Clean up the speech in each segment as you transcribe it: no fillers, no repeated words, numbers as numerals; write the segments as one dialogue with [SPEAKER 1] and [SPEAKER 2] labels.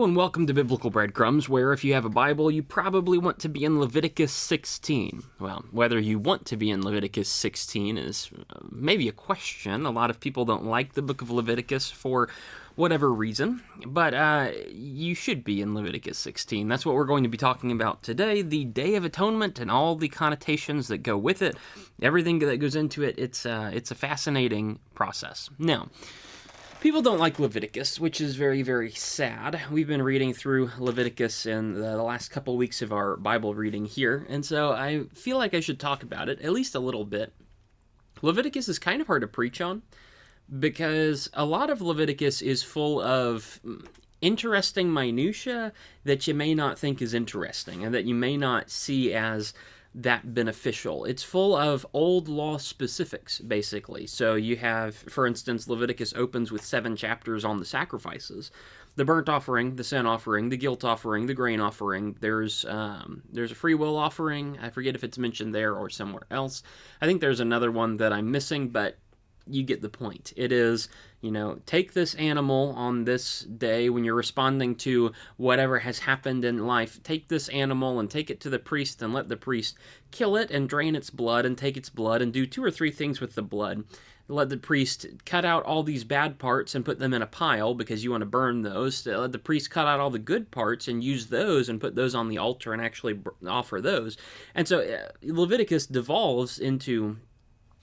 [SPEAKER 1] And welcome to Biblical Breadcrumbs, where if you have a Bible, you probably want to be in Leviticus 16. Well, whether you want to be in Leviticus 16 is maybe a question. A lot of people don't like the book of Leviticus for whatever reason, but you should be in Leviticus 16. That's what we're going to be talking about today, the Day of Atonement and all the connotations that go with it, everything that goes into it. It's a fascinating process. Now, people don't like Leviticus, which is very, very sad. We've been reading through Leviticus in the last couple weeks of our Bible reading here, and so I feel like I should talk about it, at least a little bit. Leviticus is kind of hard to preach on, because a lot of Leviticus is full of interesting minutiae that you may not think is interesting, and that you may not see as that beneficial. It's full of old law specifics, basically. So you have, for instance, Leviticus opens with 7 chapters on the sacrifices. The burnt offering, the sin offering, the guilt offering, the grain offering. There's a free will offering. I forget if it's mentioned there or somewhere else. I think there's another one that I'm missing, but you get the point. It is, take this animal on this day when you're responding to whatever has happened in life. Take this animal and take it to the priest and let the priest kill it and drain its blood and take its blood and do 2 or 3 things with the blood. Let the priest cut out all these bad parts and put them in a pile because you want to burn those. Let the priest cut out all the good parts and use those and put those on the altar and actually offer those. And so Leviticus devolves into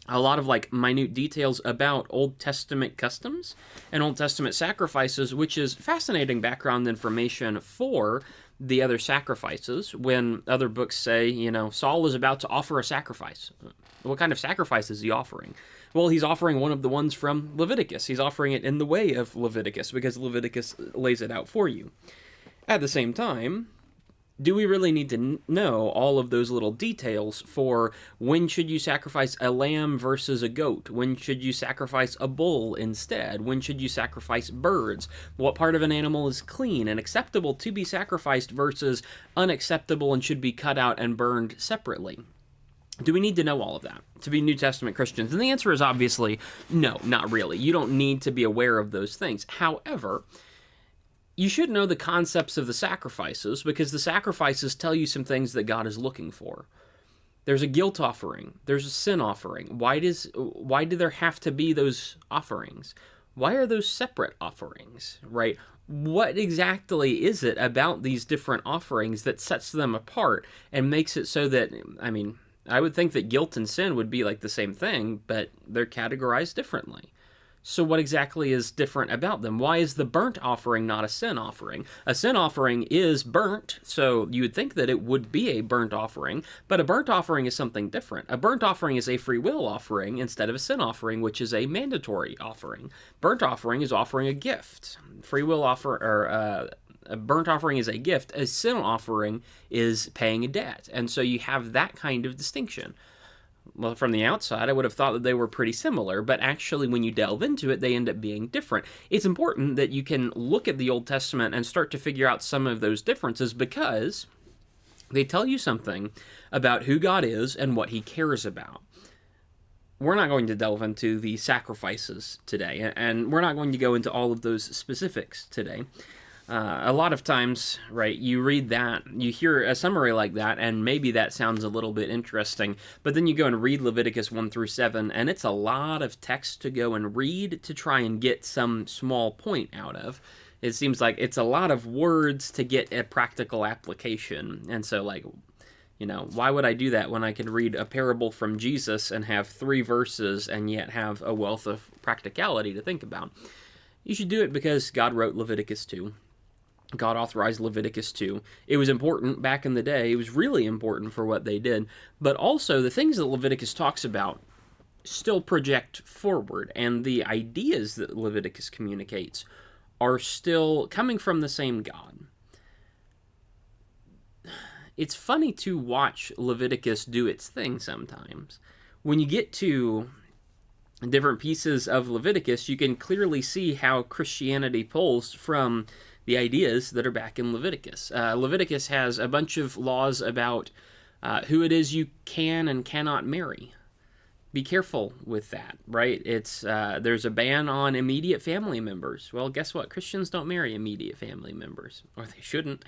[SPEAKER 1] a lot of minute details about Old Testament customs and Old Testament sacrifices, which is fascinating background information for the other sacrifices. When other books say, Saul is about to offer a sacrifice. What kind of sacrifice is he offering? Well, he's offering one of the ones from Leviticus. He's offering it in the way of Leviticus because Leviticus lays it out for you. At the same time, do we really need to know all of those little details for when should you sacrifice a lamb versus a goat? When should you sacrifice a bull instead? When should you sacrifice birds? What part of an animal is clean and acceptable to be sacrificed versus unacceptable and should be cut out and burned separately? Do we need to know all of that to be New Testament Christians? And the answer is obviously no, not really. You don't need to be aware of those things. However, you should know the concepts of the sacrifices because the sacrifices tell you some things that God is looking for. There's a guilt offering. There's a sin offering. Why do there have to be those offerings? Why are those separate offerings, right? What exactly is it about these different offerings that sets them apart and makes it so that, I would think that guilt and sin would be like the same thing, but they're categorized differently. So what exactly is different about them? Why is the burnt offering not a sin offering? A sin offering is burnt, so you would think that it would be a burnt offering, but a burnt offering is something different. A burnt offering is a free will offering instead of a sin offering, which is a mandatory offering. Burnt offering is offering a gift. A burnt offering is a gift. A sin offering is paying a debt. And so you have that kind of distinction. Well, from the outside, I would have thought that they were pretty similar, but actually when you delve into it, they end up being different. It's important that you can look at the Old Testament and start to figure out some of those differences because they tell you something about who God is and what he cares about. We're not going to delve into the sacrifices today, and we're not going to go into all of those specifics today. A lot of times, right, you read that, you hear a summary like that, and maybe that sounds a little bit interesting, but then you go and read Leviticus 1 through 7, and it's a lot of text to go and read to try and get some small point out of. It seems like it's a lot of words to get a practical application, and so, why would I do that when I can read a parable from Jesus and have 3 verses and yet have a wealth of practicality to think about? You should do it because God wrote Leviticus 2. God authorized Leviticus 2. It was important back in the day. It was really important for what they did. But also, the things that Leviticus talks about still project forward, and the ideas that Leviticus communicates are still coming from the same God. It's funny to watch Leviticus do its thing sometimes. When you get to different pieces of Leviticus, you can clearly see how Christianity pulls from the ideas that are back in Leviticus. Leviticus has a bunch of laws about who it is you can and cannot marry. be careful with that, right? It's there's a ban on immediate family members. Well, guess what? Christians don't marry immediate family members, or they shouldn't.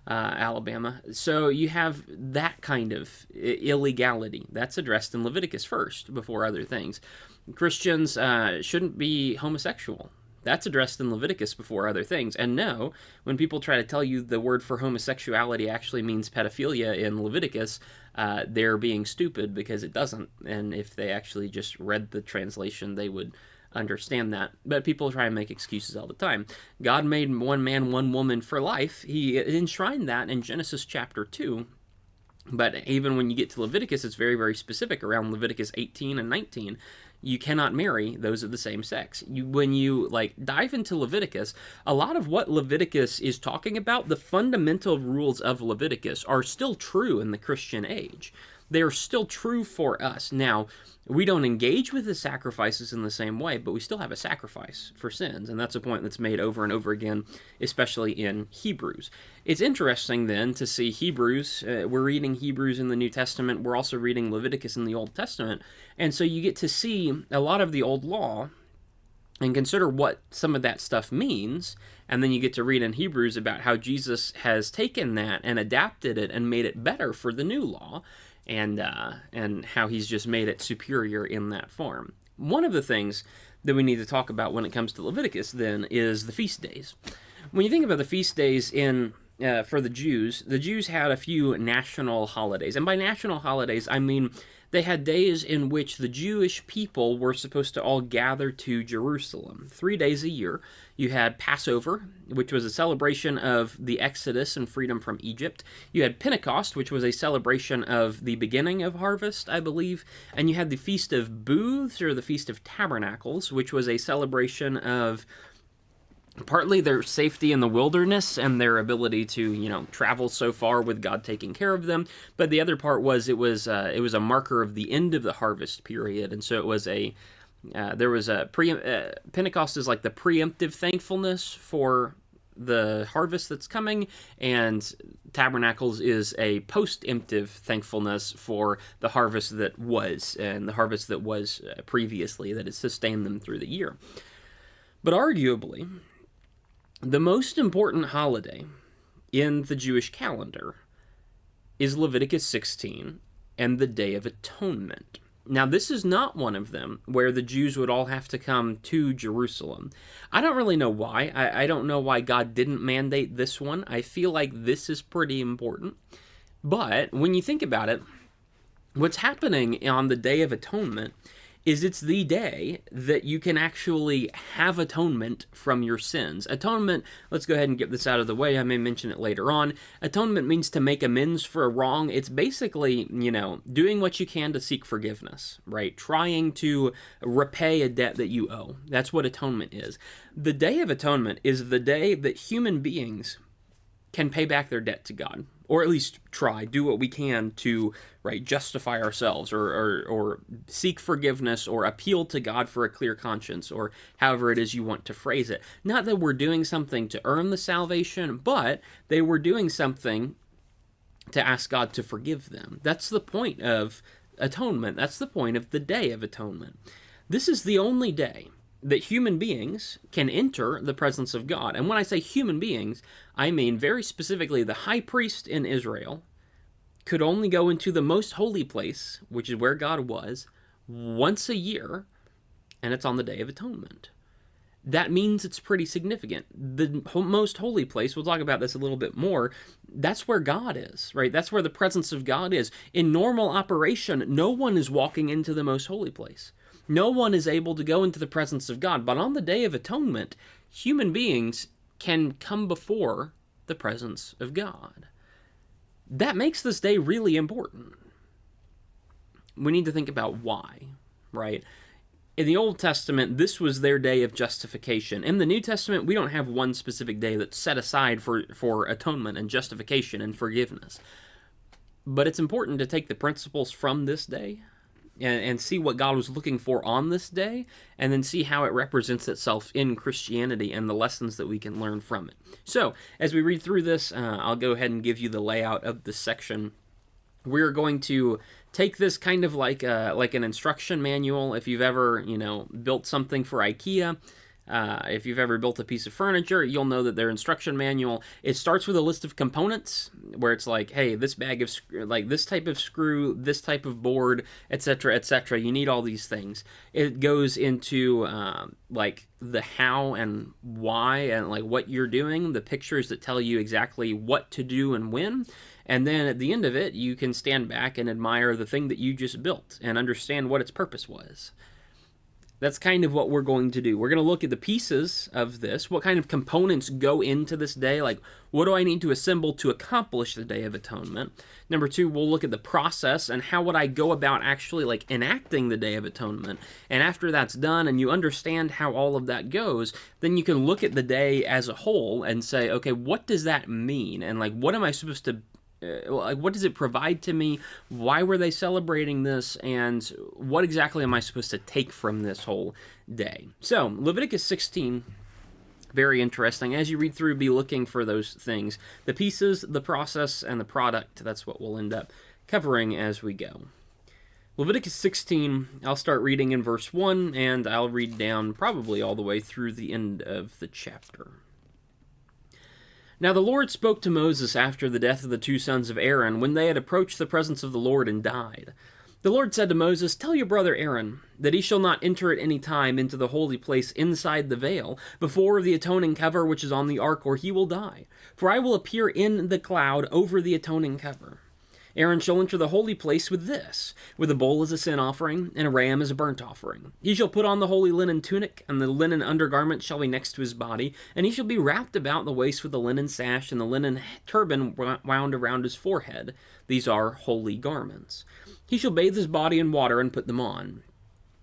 [SPEAKER 1] Alabama. So you have that kind of illegality. That's addressed in Leviticus first, before other things. Christians shouldn't be homosexual. That's addressed in Leviticus before other things. And no, when people try to tell you the word for homosexuality actually means pedophilia in Leviticus, they're being stupid, because it doesn't. And if they actually just read the translation, they would understand that. But people try and make excuses all the time. God made one man, one woman for life. He enshrined that in Genesis chapter 2. But even when you get to Leviticus, it's very, very specific around Leviticus 18 and 19. You cannot marry those of the same sex. When you dive into Leviticus, a lot of what Leviticus is talking about, the fundamental rules of Leviticus, are still true in the Christian age. They are still true for us. Now, we don't engage with the sacrifices in the same way, but we still have a sacrifice for sins, and that's a point that's made over and over again, especially in Hebrews. It's interesting then to see Hebrews. We're reading Hebrews in the New Testament. We're also reading Leviticus in the Old Testament, and so you get to see a lot of the old law and consider what some of that stuff means, and then you get to read in Hebrews about how Jesus has taken that and adapted it and made it better for the new law, and how he's just made it superior in that form. One of the things that we need to talk about when it comes to Leviticus, then, is the feast days. When you think about the feast days for the Jews had a few national holidays. And by national holidays, I mean they had days in which the Jewish people were supposed to all gather to Jerusalem. 3 days a year. You had Passover, which was a celebration of the Exodus and freedom from Egypt. You had Pentecost, which was a celebration of the beginning of harvest, I believe. And you had the Feast of Booths, or the Feast of Tabernacles, which was a celebration of partly their safety in the wilderness and their ability to, travel so far with God taking care of them. But the other part was it was a marker of the end of the harvest period, and so it was Pentecost is like the preemptive thankfulness for the harvest that's coming, and Tabernacles is a post-emptive thankfulness for the harvest that was, and the harvest that was previously, that has sustained them through the year. But arguably, the most important holiday in the Jewish calendar is Leviticus 16 and the Day of Atonement. Now, this is not one of them where the Jews would all have to come to Jerusalem. I don't really know why. I don't know why God didn't mandate this one. I feel like this is pretty important. But when you think about it, what's happening on the Day of Atonement is it's the day that you can actually have atonement from your sins. Atonement, let's go ahead and get this out of the way. I may mention it later on. Atonement means to make amends for a wrong. It's basically, doing what you can to seek forgiveness, right? Trying to repay a debt that you owe. That's what atonement is. The Day of Atonement is the day that human beings can pay back their debt to God, or at least do what we can to, justify ourselves, or seek forgiveness, or appeal to God for a clear conscience, or however it is you want to phrase it. Not that we're doing something to earn the salvation, but they were doing something to ask God to forgive them. That's the point of atonement. That's the point of the Day of Atonement. This is the only day that human beings can enter the presence of God. And when I say human beings, I mean very specifically the high priest in Israel could only go into the most holy place, which is where God was, once a year, and it's on the Day of Atonement. That means it's pretty significant. The most holy place, we'll talk about this a little bit more, that's where God is, right? That's where the presence of God is. In normal operation, no one is walking into the most holy place. No one is able to go into the presence of God. But on the Day of Atonement, human beings can come before the presence of God. That makes this day really important. We need to think about why, right? In the Old Testament, this was their day of justification. In the New Testament, we don't have one specific day that's set aside for atonement and justification and forgiveness. But it's important to take the principles from this day and see what God was looking for on this day, and then see how it represents itself in Christianity and the lessons that we can learn from it. So, as we read through this, I'll go ahead and give you the layout of this section. We're going to take this kind of like an instruction manual. If you've ever, built something for IKEA, if you've ever built a piece of furniture, you'll know that their instruction manual, it starts with a list of components where it's like, hey, this bag of like this type of screw, this type of board, etc., etc. You need all these things. It goes into like the how and why and like what you're doing, the pictures that tell you exactly what to do and when. And then at the end of it, you can stand back and admire the thing that you just built and understand what its purpose was. That's kind of what we're going to do. We're going to look at the pieces of this, what kind of components go into this day, like what do I need to assemble to accomplish the Day of Atonement. Number 2, we'll look at the process and how would I go about actually like enacting the Day of Atonement. And after that's done and you understand how all of that goes, then you can look at the day as a whole and say, okay, what does that mean? And like, what am I supposed to what does it provide to me? Why were they celebrating this? And what exactly am I supposed to take from this whole day? So, Leviticus 16, very interesting. As you read through, be looking for those things. The pieces, the process, and the product. That's what we'll end up covering as we go. Leviticus 16, I'll start reading in verse 1, and I'll read down probably all the way through the end of the chapter. Now the Lord spoke to Moses after the death of the 2 sons of Aaron, when they had approached the presence of the Lord and died. The Lord said to Moses, "Tell your brother Aaron that he shall not enter at any time into the holy place inside the veil, before the atoning cover which is on the ark, or he will die. For I will appear in the cloud over the atoning cover. Aaron shall enter the holy place with this, with a bull as a sin offering, and a ram as a burnt offering. He shall put on the holy linen tunic, and the linen undergarment shall be next to his body, and he shall be wrapped about the waist with a linen sash, and the linen turban wound around his forehead. These are holy garments. He shall bathe his body in water and put them on.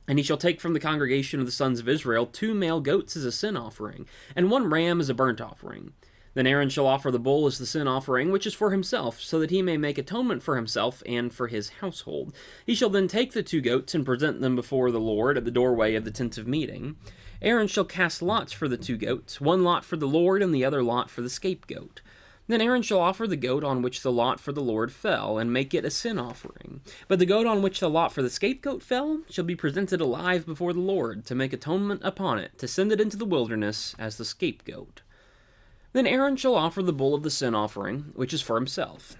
[SPEAKER 1] And he shall take from the congregation of the sons of Israel 2 male goats as a sin offering, and 1 ram as a burnt offering. Then Aaron shall offer the bull as the sin offering, which is for himself, so that he may make atonement for himself and for his household. He shall then take the 2 goats and present them before the Lord at the doorway of the tent of meeting. Aaron shall cast lots for the 2 goats, 1 lot for the Lord and the other lot for the scapegoat. Then Aaron shall offer the goat on which the lot for the Lord fell, and make it a sin offering. But the goat on which the lot for the scapegoat fell shall be presented alive before the Lord, to make atonement upon it, to send it into the wilderness as the scapegoat. Then Aaron shall offer the bull of the sin offering, which is for himself,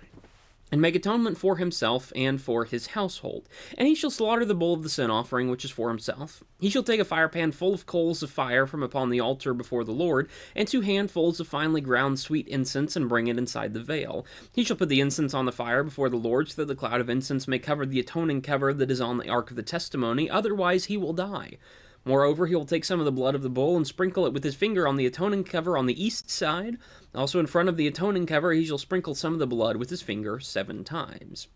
[SPEAKER 1] and make atonement for himself and for his household. And he shall slaughter the bull of the sin offering, which is for himself. He shall take a firepan full of coals of fire from upon the altar before the Lord, and 2 handfuls of finely ground sweet incense, and bring it inside the veil. He shall put the incense on the fire before the Lord, so that the cloud of incense may cover the atoning cover that is on the ark of the testimony, otherwise he will die. Moreover, he will take some of the blood of the bull and sprinkle it with his finger on the atoning cover on the east side. Also in front of the atoning cover he shall sprinkle some of the blood with his finger 7 times.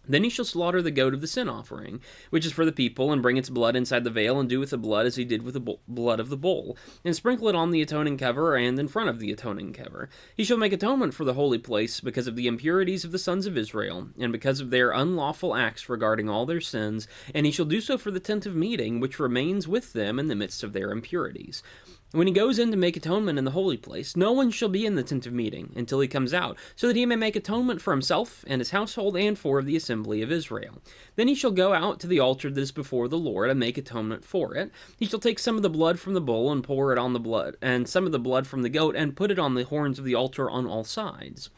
[SPEAKER 1] Then he shall slaughter the goat of the sin offering, which is for the people, and bring its blood inside the veil, and do with the blood as he did with the blood of the bull, and sprinkle it on the atoning cover and in front of the atoning cover. He shall make atonement for the holy place because of the impurities of the sons of Israel, and because of their unlawful acts regarding all their sins, and he shall do so for the tent of meeting, which remains with them in the midst of their impurities. When he goes in to make atonement in the holy place, no one shall be in the tent of meeting until he comes out, so that he may make atonement for himself and his household and for the assembly of Israel. Then he shall go out to the altar that is before the Lord and make atonement for it. He shall take some of the blood from the bull and pour it on the blood, and some of the blood from the goat, and put it on the horns of the altar on all sides.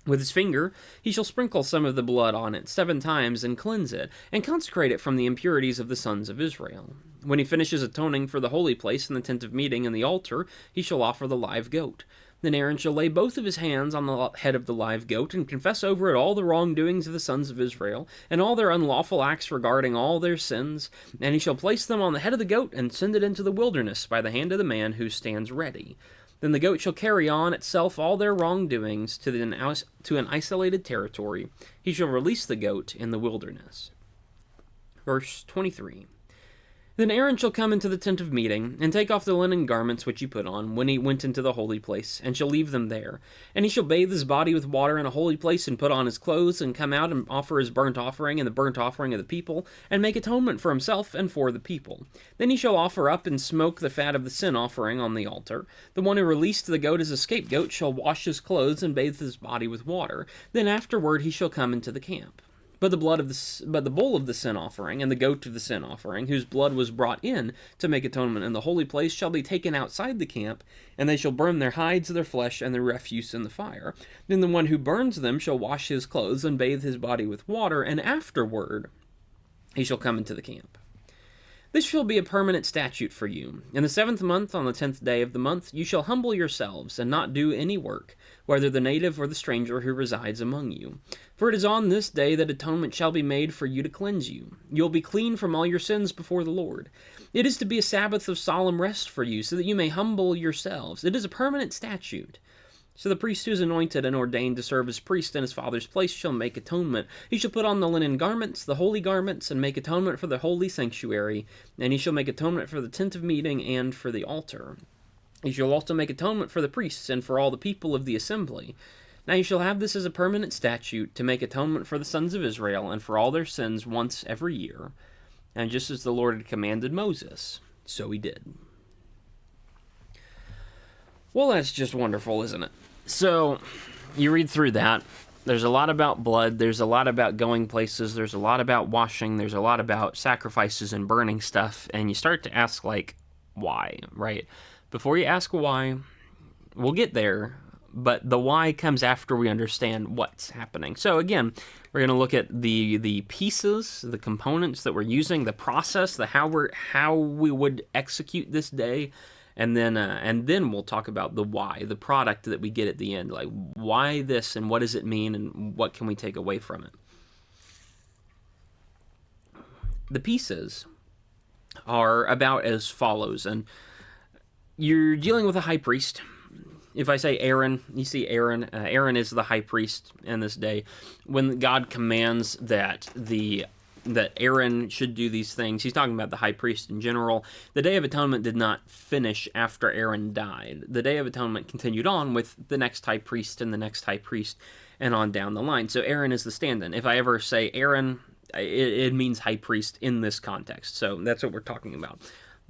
[SPEAKER 1] With his finger he shall sprinkle some of the blood on it 7 times, and cleanse it, and consecrate it from the impurities of the sons of Israel. When he finishes atoning for the holy place and the tent of meeting and the altar, he shall offer the live goat. Then Aaron shall lay both of his hands on the head of the live goat, and confess over it all the wrongdoings of the sons of Israel, and all their unlawful acts regarding all their sins, and he shall place them on the head of the goat, and send it into the wilderness by the hand of the man who stands ready. Then the goat shall carry on itself all their wrongdoings to an isolated territory. He shall release the goat in the wilderness. Verse 23. Then Aaron shall come into the tent of meeting, and take off the linen garments which he put on when he went into the holy place, and shall leave them there. And he shall bathe his body with water in a holy place, and put on his clothes, and come out and offer his burnt offering and the burnt offering of the people, and make atonement for himself and for the people. Then he shall offer up and smoke the fat of the sin offering on the altar. The one who released the goat as a scapegoat shall wash his clothes and bathe his body with water. Then afterward he shall come into the camp. But the bull of the sin offering and the goat of the sin offering, whose blood was brought in to make atonement in the holy place, shall be taken outside the camp, and they shall burn their hides, their flesh, and their refuse in the fire. Then the one who burns them shall wash his clothes and bathe his body with water, and afterward he shall come into the camp. This shall be a permanent statute for you. In the 7th month, on the 10th day of the month, you shall humble yourselves, and not do any work, whether the native or the stranger who resides among you. For it is on this day that atonement shall be made for you to cleanse you. You will be clean from all your sins before the Lord. It is to be a Sabbath of solemn rest for you, so that you may humble yourselves. It is a permanent statute. So the priest who is anointed and ordained to serve as priest in his father's place shall make atonement. He shall put on the linen garments, the holy garments, and make atonement for the holy sanctuary. And he shall make atonement for the tent of meeting and for the altar. He shall also make atonement for the priests and for all the people of the assembly. Now you shall have this as a permanent statute, to make atonement for the sons of Israel and for all their sins once every year. And just as the Lord had commanded Moses, so he did. Well, that's just wonderful, isn't it? So, you read through that. There's a lot about blood. There's a lot about going places. There's a lot about washing. There's a lot about sacrifices and burning stuff. And you start to ask, like, why, right? Before you ask why, we'll get there. But the why comes after we understand what's happening. So, again, we're going to look at the pieces, the components that we're using, the process, how we would execute this day. And then we'll talk about the why, the product that we get at the end. Like, why this, and what does it mean, and what can we take away from it? The pieces are about as follows. And you're dealing with a high priest. If I say Aaron, you see Aaron. Aaron is the high priest in this day. When God commands that Aaron should do these things, he's talking about the high priest in general. The Day of Atonement did not finish after Aaron died. The Day of Atonement continued on with the next high priest and the next high priest and on down the line. So Aaron is the stand-in. If I ever say Aaron, it means high priest in this context. So that's what we're talking about.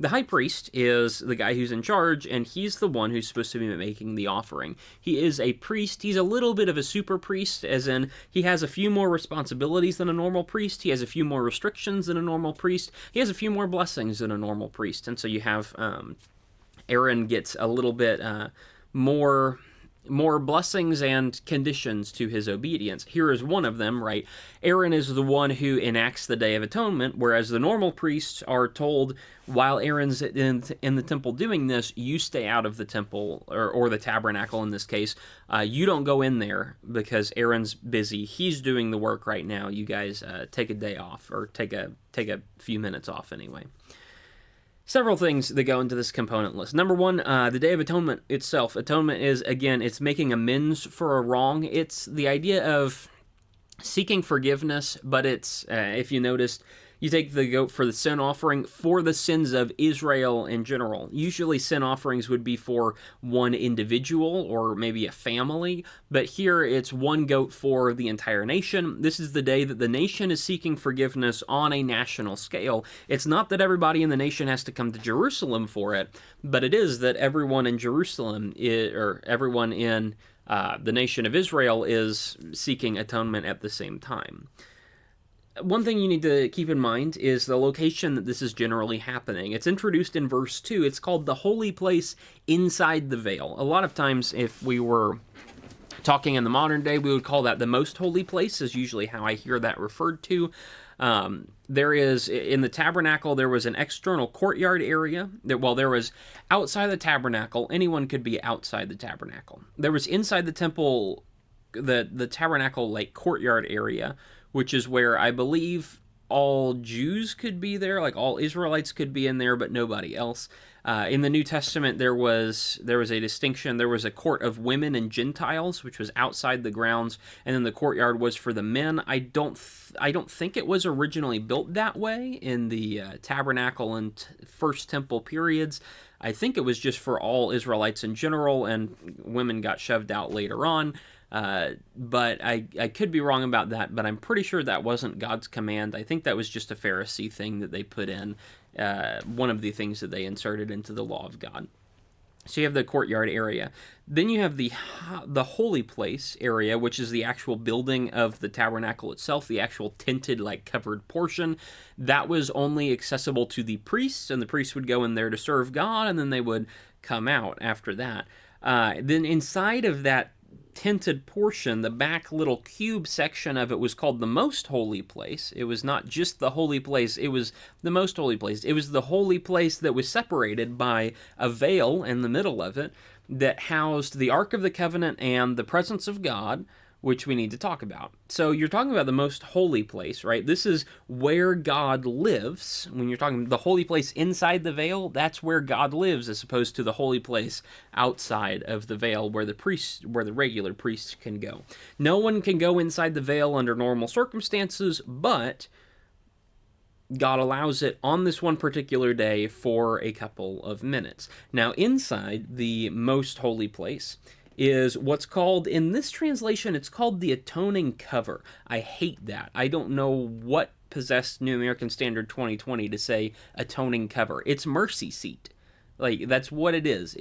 [SPEAKER 1] The high priest is the guy who's in charge, and he's the one who's supposed to be making the offering. He is a priest. He's a little bit of a super priest, as in he has a few more responsibilities than a normal priest. He has a few more restrictions than a normal priest. He has a few more blessings than a normal priest. And so you have Aaron gets a little bit more blessings and conditions to his obedience. Here is one of them, right? Aaron is the one who enacts the Day of Atonement, whereas the normal priests are told, while Aaron's in the temple doing this, you stay out of the temple, or the tabernacle in this case. You don't go in there because Aaron's busy. He's doing the work right now. You guys take a day off, or take a few minutes off anyway. Several things that go into this component list. Number one, the Day of Atonement itself. Atonement is, again, it's making amends for a wrong. It's the idea of seeking forgiveness, but it's, if you noticed, you take the goat for the sin offering for the sins of Israel in general. Usually sin offerings would be for one individual or maybe a family, but here it's one goat for the entire nation. This is the day that the nation is seeking forgiveness on a national scale. It's not that everybody in the nation has to come to Jerusalem for it, but it is that everyone in Jerusalem, or everyone in the nation of Israel, is seeking atonement at the same time. One thing you need to keep in mind is the location that this is generally happening. It's introduced in verse 2. It's called the holy place inside the veil. A lot of times, if we were talking in the modern day, we would call that the most holy place, is usually how I hear that referred to. There is, in the tabernacle, there was an external courtyard area. There was outside the tabernacle. Anyone could be outside the tabernacle. There was inside the temple, the tabernacle, like, courtyard area, which is where I believe all Jews could be there, like all Israelites could be in there, but nobody else. In the New Testament, there was a distinction. There was a court of women and Gentiles, which was outside the grounds, and then the courtyard was for the men. I don't think it was originally built that way in the tabernacle and first temple periods. I think it was just for all Israelites in general, and women got shoved out later on. But I could be wrong about that, but I'm pretty sure that wasn't God's command. I think that was just a Pharisee thing that they put in, one of the things that they inserted into the law of God. So you have the courtyard area. Then you have the holy place area, which is the actual building of the tabernacle itself, the actual tinted, like, covered portion. That was only accessible to the priests, and the priests would go in there to serve God, and then they would come out after that. Then inside of that tinted portion, the back little cube section of it was called the most holy place. It was not just the holy place, it was the most holy place. It was the holy place that was separated by a veil in the middle of it that housed the Ark of the Covenant and the presence of God, which we need to talk about. So you're talking about the most holy place, right? This is where God lives. When you're talking the holy place inside the veil, that's where God lives, as opposed to the holy place outside of the veil where the regular priests can go. No one can go inside the veil under normal circumstances, but God allows it on this one particular day for a couple of minutes. Now, inside the most holy place is what's called, in this translation, it's called the atoning cover. I hate that. I don't know what possessed New American Standard 2020 to say atoning cover. It's mercy seat. Like, that's what it is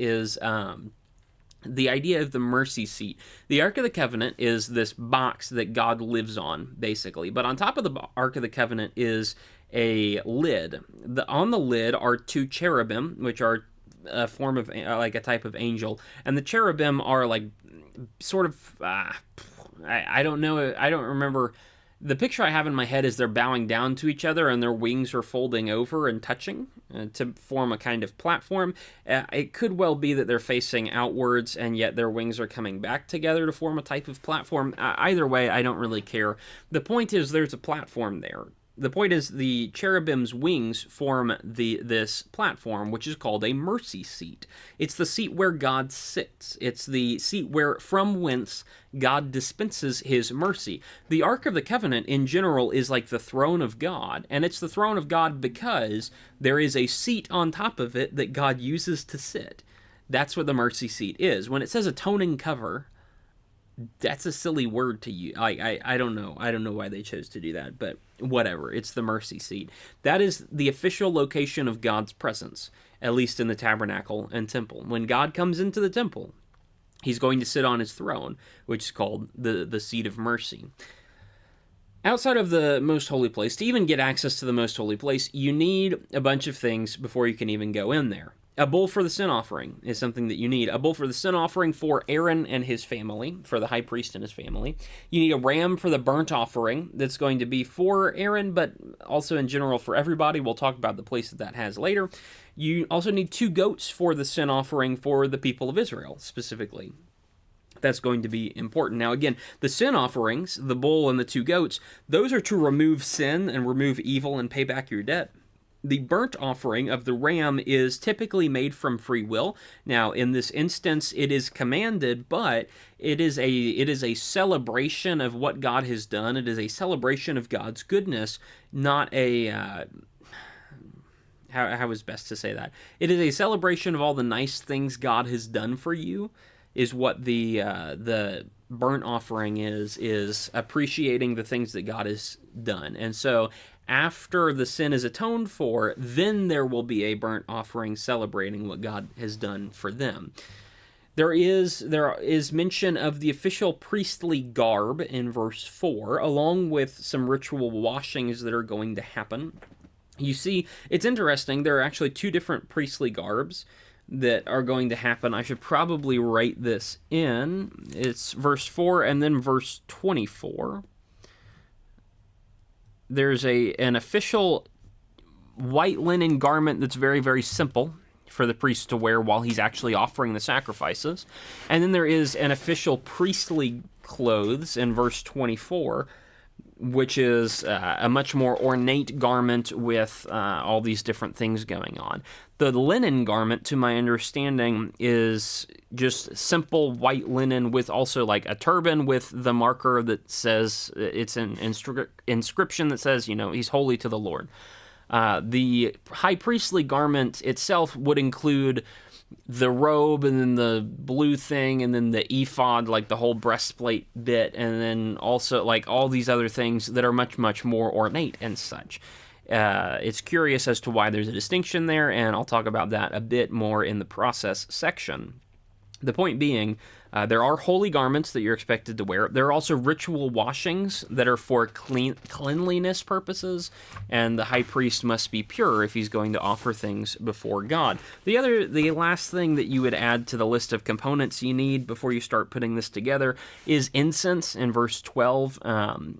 [SPEAKER 1] the idea of the mercy seat. The Ark of the Covenant is this box that God lives on, basically. But on top of the Ark of the Covenant is a lid. On the lid are two cherubim, which are a form of, like, a type of angel, and the cherubim are like sort of I don't know, I don't remember. The picture I have in my head is they're bowing down to each other and their wings are folding over and touching to form a kind of platform. It could well be that they're facing outwards and yet their wings are coming back together to form a type of platform. Either way, I don't really care. The point is there's a platform there. The point is the cherubim's wings form this platform, which is called a mercy seat. It's the seat where God sits. It's the seat from whence God dispenses his mercy. The Ark of the Covenant in general is like the throne of God, and it's the throne of God because there is a seat on top of it that God uses to sit. That's what the mercy seat is. When it says atoning cover, that's a silly word to use. I don't know. I don't know why they chose to do that, but whatever. It's the mercy seat. That is the official location of God's presence, at least in the tabernacle and temple. When God comes into the temple, he's going to sit on his throne, which is called the seat of mercy. Outside of the most holy place, to even get access to the most holy place, you need a bunch of things before you can even go in there. A bull for the sin offering is something that you need. A bull for the sin offering for Aaron and his family, for the high priest and his family. You need a ram for the burnt offering that's going to be for Aaron, but also in general for everybody. We'll talk about the place that has later. You also need 2 goats for the sin offering for the people of Israel, specifically. That's going to be important. Now, again, the sin offerings, the bull and the 2 goats, those are to remove sin and remove evil and pay back your debt. The burnt offering of the ram is typically made from free will. Now, in this instance, it is commanded, but it is a celebration of what God has done. It is a celebration of God's goodness, not a how is best to say that? It is a celebration of all the nice things God has done for you. Is what the burnt offering is appreciating the things that God has done. And so after the sin is atoned for, then there will be a burnt offering celebrating what God has done for them. There is mention of the official priestly garb in verse 4, along with some ritual washings that are going to happen. You see, it's interesting, there are actually 2 different priestly garbs that are going to happen. I should probably write this in. It's verse 4 and then verse 24. There's an official white linen garment that's very, very simple for the priest to wear while he's actually offering the sacrifices. And then there is an official priestly clothes in verse 24 which is a much more ornate garment with all these different things going on. The linen garment, to my understanding, is just simple white linen with also like a turban with the marker that says, it's an inscription that says, he's holy to the Lord. The high priestly garment itself would include the robe and then the blue thing and then the ephod, like the whole breastplate bit, and then also like all these other things that are much, much more ornate and such. It's curious as to why there's a distinction there, and I'll talk about that a bit more in the process section. The point being, there are holy garments that you're expected to wear. There are also ritual washings that are for cleanliness purposes, and the high priest must be pure if he's going to offer things before God. The last thing that you would add to the list of components you need before you start putting this together is incense in verse 12.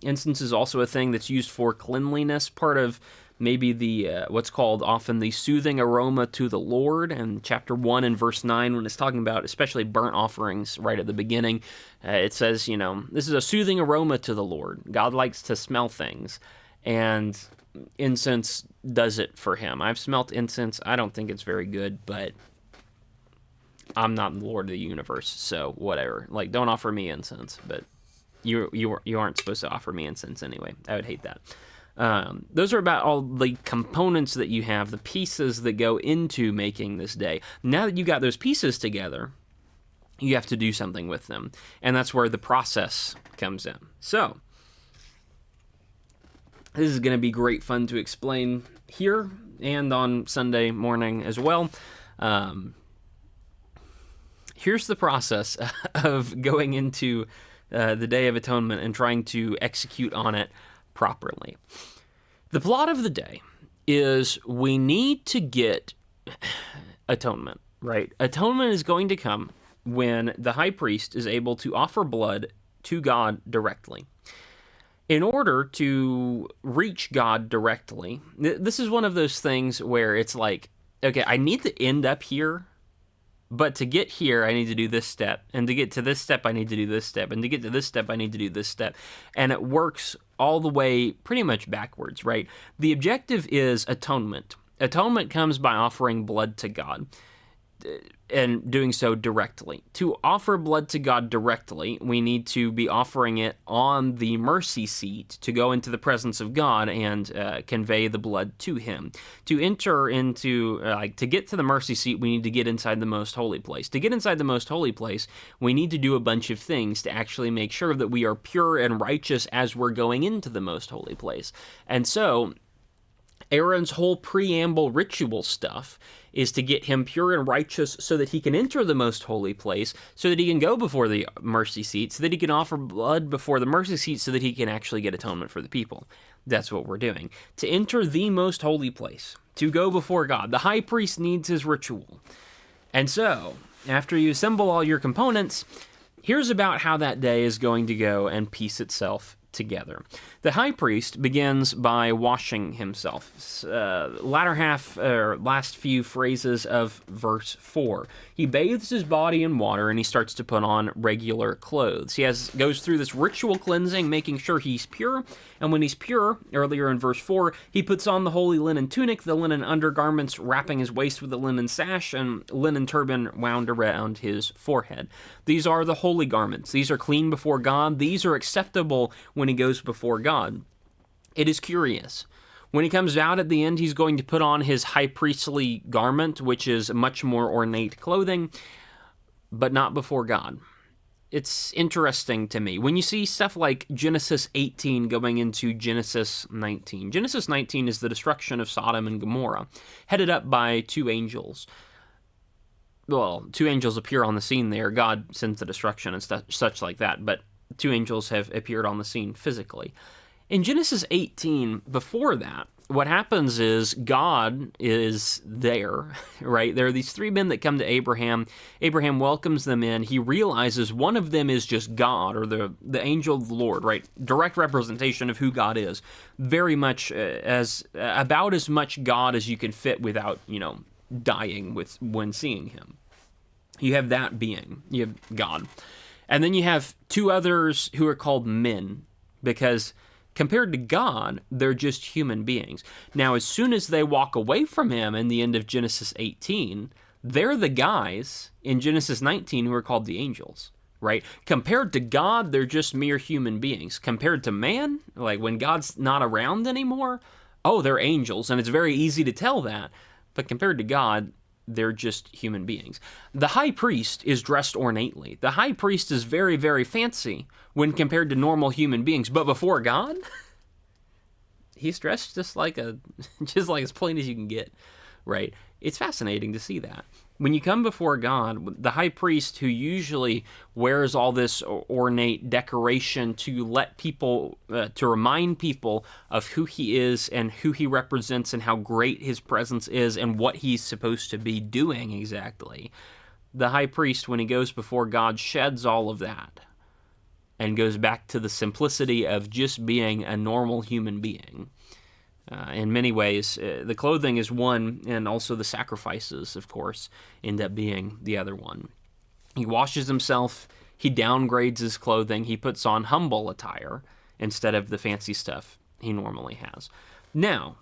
[SPEAKER 1] Incense is also a thing that's used for cleanliness, part of maybe the what's called often the soothing aroma to the Lord. And chapter 1 and verse 9, when it's talking about especially burnt offerings right at the beginning, it says, this is a soothing aroma to the Lord. God likes to smell things, and incense does it for him. I've smelt incense. I don't think it's very good, but I'm not the Lord of the universe, so whatever. Like, don't offer me incense, but you aren't supposed to offer me incense anyway. I would hate that. Those are about all the components that you have, the pieces that go into making this day. Now that you got those pieces together, you have to do something with them. And that's where the process comes in. So, this is going to be great fun to explain here and on Sunday morning as well. Here's the process of going into the Day of Atonement and trying to execute on it properly. The plot of the day is we need to get atonement, right? Atonement is going to come when the high priest is able to offer blood to God directly. In order to reach God directly, this is one of those things where it's like, okay, I need to end up here, but to get here, I need to do this step. And to get to this step, I need to do this step. And to get to this step, I need to do this step. And it works all the way pretty much backwards, right? The objective is atonement. Atonement comes by offering blood to God and doing so directly. To offer blood to God directly, we need to be offering it on the mercy seat to go into the presence of God and convey the blood to him. To enter into, to get to the mercy seat, we need to get inside the most holy place. To get inside the most holy place, we need to do a bunch of things to actually make sure that we are pure and righteous as we're going into the most holy place. And so, Aaron's whole preamble ritual stuff is to get him pure and righteous so that he can enter the most holy place, so that he can go before the mercy seat, so that he can offer blood before the mercy seat, so that he can actually get atonement for the people. That's what we're doing. To enter the most holy place, to go before God, the high priest needs his ritual. And so, after you assemble all your components, here's about how that day is going to go and piece itself together. The high priest begins by washing himself. Last few phrases of verse 4. He bathes his body in water and he starts to put on regular clothes. He goes through this ritual cleansing, making sure he's pure. And when he's pure, earlier in verse 4, he puts on the holy linen tunic, the linen undergarments, wrapping his waist with a linen sash, and linen turban wound around his forehead. These are the holy garments. These are clean before God. These are acceptable when he goes before God. It is curious. When he comes out at the end, he's going to put on his high priestly garment, which is much more ornate clothing, but not before God. It's interesting to me. When you see stuff like Genesis 18 going into Genesis 19. Genesis 19 is the destruction of Sodom and Gomorrah, headed up by two angels. Well, two angels appear on the scene there. God sends the destruction and such like that, but two angels have appeared on the scene physically. In Genesis 18, before that, what happens is God is there, right? There are these three men that come to Abraham. Abraham welcomes them in. He realizes one of them is just God, or the angel of the Lord, right? Direct representation of who God is. Very much about as much God as you can fit without, dying when seeing him. You have that being. You have God. And then you have two others who are called men, because Compared to God, they're just human beings. Now, as soon as they walk away from him in the end of Genesis 18, they're the guys in Genesis 19 who are called the angels, right? Compared to God, they're just mere human beings. Compared to man, like when God's not around anymore, oh, they're angels, and it's very easy to tell that. But compared to God, they're just human beings. The high priest is dressed ornately. The high priest is very, very fancy when compared to normal human beings. But before God, he's dressed just like as plain as you can get, right? It's fascinating to see that. When you come before God, the high priest, who usually wears all this ornate decoration to let people, to remind people of who he is and who he represents and how great his presence is and what he's supposed to be doing exactly, the high priest, when he goes before God, sheds all of that and goes back to the simplicity of just being a normal human being. In many ways, the clothing is one, and also the sacrifices, of course, end up being the other one. He washes himself, he downgrades his clothing, he puts on humble attire instead of the fancy stuff he normally has. Now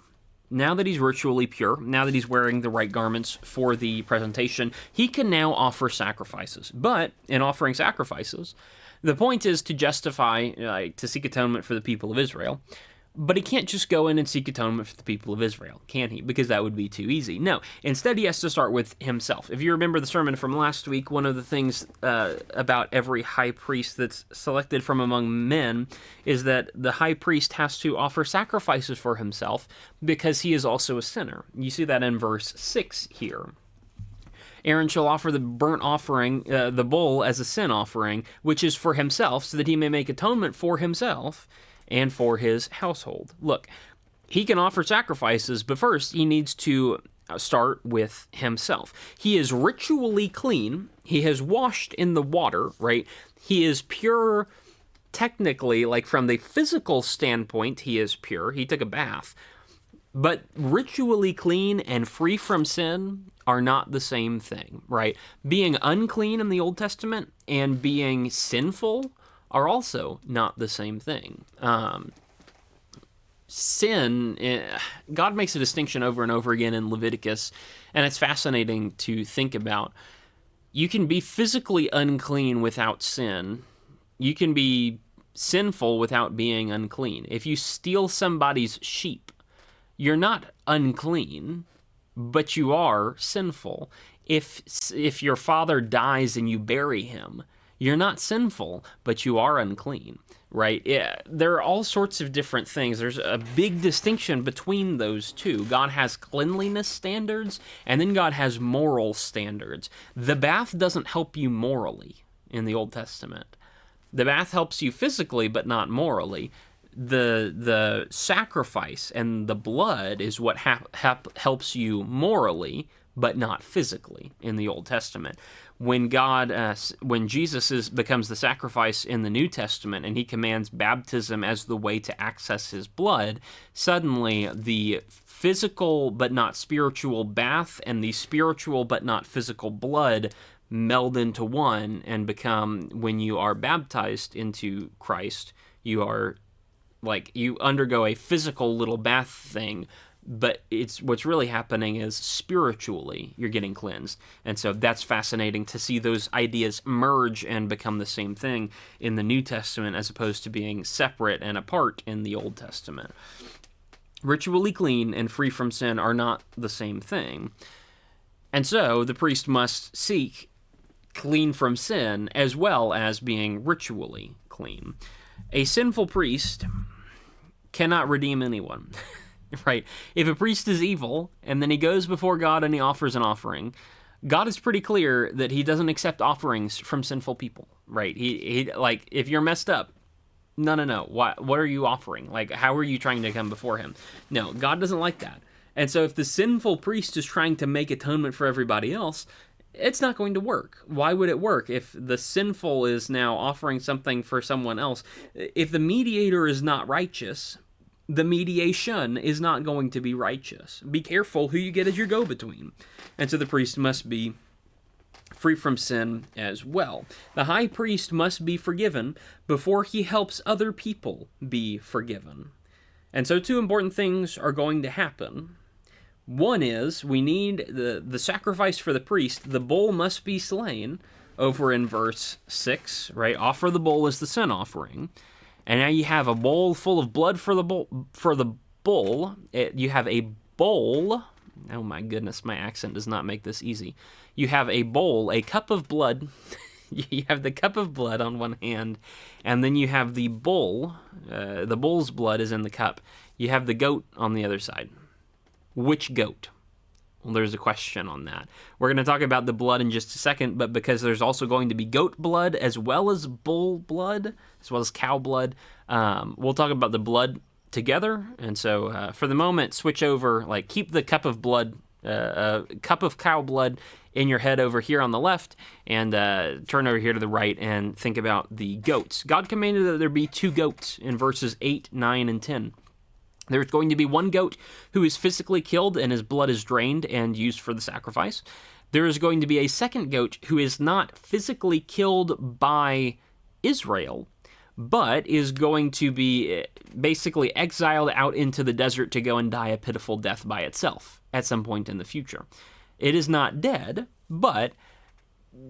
[SPEAKER 1] that he's ritually pure, now that he's wearing the right garments for the presentation, he can now offer sacrifices. But in offering sacrifices, the point is to justify, to seek atonement for the people of Israel. But he can't just go in and seek atonement for the people of Israel, can he? Because that would be too easy. No, instead he has to start with himself. If you remember the sermon from last week, one of the things about every high priest that's selected from among men is that the high priest has to offer sacrifices for himself because he is also a sinner. You see that in verse 6 here. Aaron shall offer the burnt offering, the bull, as a sin offering, which is for himself, so that he may make atonement for himself and for his household. Look, he can offer sacrifices, but first he needs to start with himself. He is ritually clean. He has washed in the water, right? He is pure technically, like from the physical standpoint, he is pure. He took a bath. But ritually clean and free from sin are not the same thing, right? Being unclean in the Old Testament and being sinful are also not the same thing. Sin, God makes a distinction over and over again in Leviticus, and it's fascinating to think about. You can be physically unclean without sin. You can be sinful without being unclean. If you steal somebody's sheep, you're not unclean, but you are sinful. If your father dies and you bury him, you're not sinful, but you are unclean, right? Yeah, there are all sorts of different things. There's a big distinction between those two. God has cleanliness standards, and then God has moral standards. The bath doesn't help you morally in the Old Testament. The bath helps you physically, but not morally. The sacrifice and the blood is what helps you morally, but not physically in the Old Testament. When Jesus becomes the sacrifice in the New Testament and he commands baptism as the way to access his blood, suddenly the physical but not spiritual bath and the spiritual but not physical blood meld into one and become, when you are baptized into Christ, you undergo a physical little bath thing, but what's really happening is spiritually you're getting cleansed. And so that's fascinating to see those ideas merge and become the same thing in the New Testament as opposed to being separate and apart in the Old Testament. Ritually clean and free from sin are not the same thing. And so the priest must seek clean from sin as well as being ritually clean. A sinful priest cannot redeem anyone. Right? If a priest is evil, and then he goes before God and he offers an offering, God is pretty clear that he doesn't accept offerings from sinful people, right? He like, if you're messed up, no. What are you offering? Like, how are you trying to come before him? No, God doesn't like that. And so if the sinful priest is trying to make atonement for everybody else, it's not going to work. Why would it work if the sinful is now offering something for someone else? If the mediator is not righteous, the mediation is not going to be righteous. Be careful who you get as your go-between. And so the priest must be free from sin as well. The high priest must be forgiven before he helps other people be forgiven. And so two important things are going to happen. One is we need the sacrifice for the priest. The bull must be slain over in verse 6, right? Offer the bull as the sin offering. And now you have a bowl full of blood for the bull. You have a bowl. Oh my goodness, my accent does not make this easy. You have a bowl, a cup of blood. You have the cup of blood on one hand, and then you have the bull. The bull's blood is in the cup. You have the goat on the other side. Which goat? Well, there's a question on that. We're going to talk about the blood in just a second, but because there's also going to be goat blood as well as bull blood, as well as cow blood, we'll talk about the blood together. And so for the moment, switch over, keep the cup of blood, cup of cow blood in your head over here on the left, and turn over here to the right and think about the goats. God commanded that there be 2 goats in verses 8, 9, and 10. There's going to be one goat who is physically killed and his blood is drained and used for the sacrifice. There is going to be a second goat who is not physically killed by Israel, but is going to be basically exiled out into the desert to go and die a pitiful death by itself at some point in the future. It is not dead, but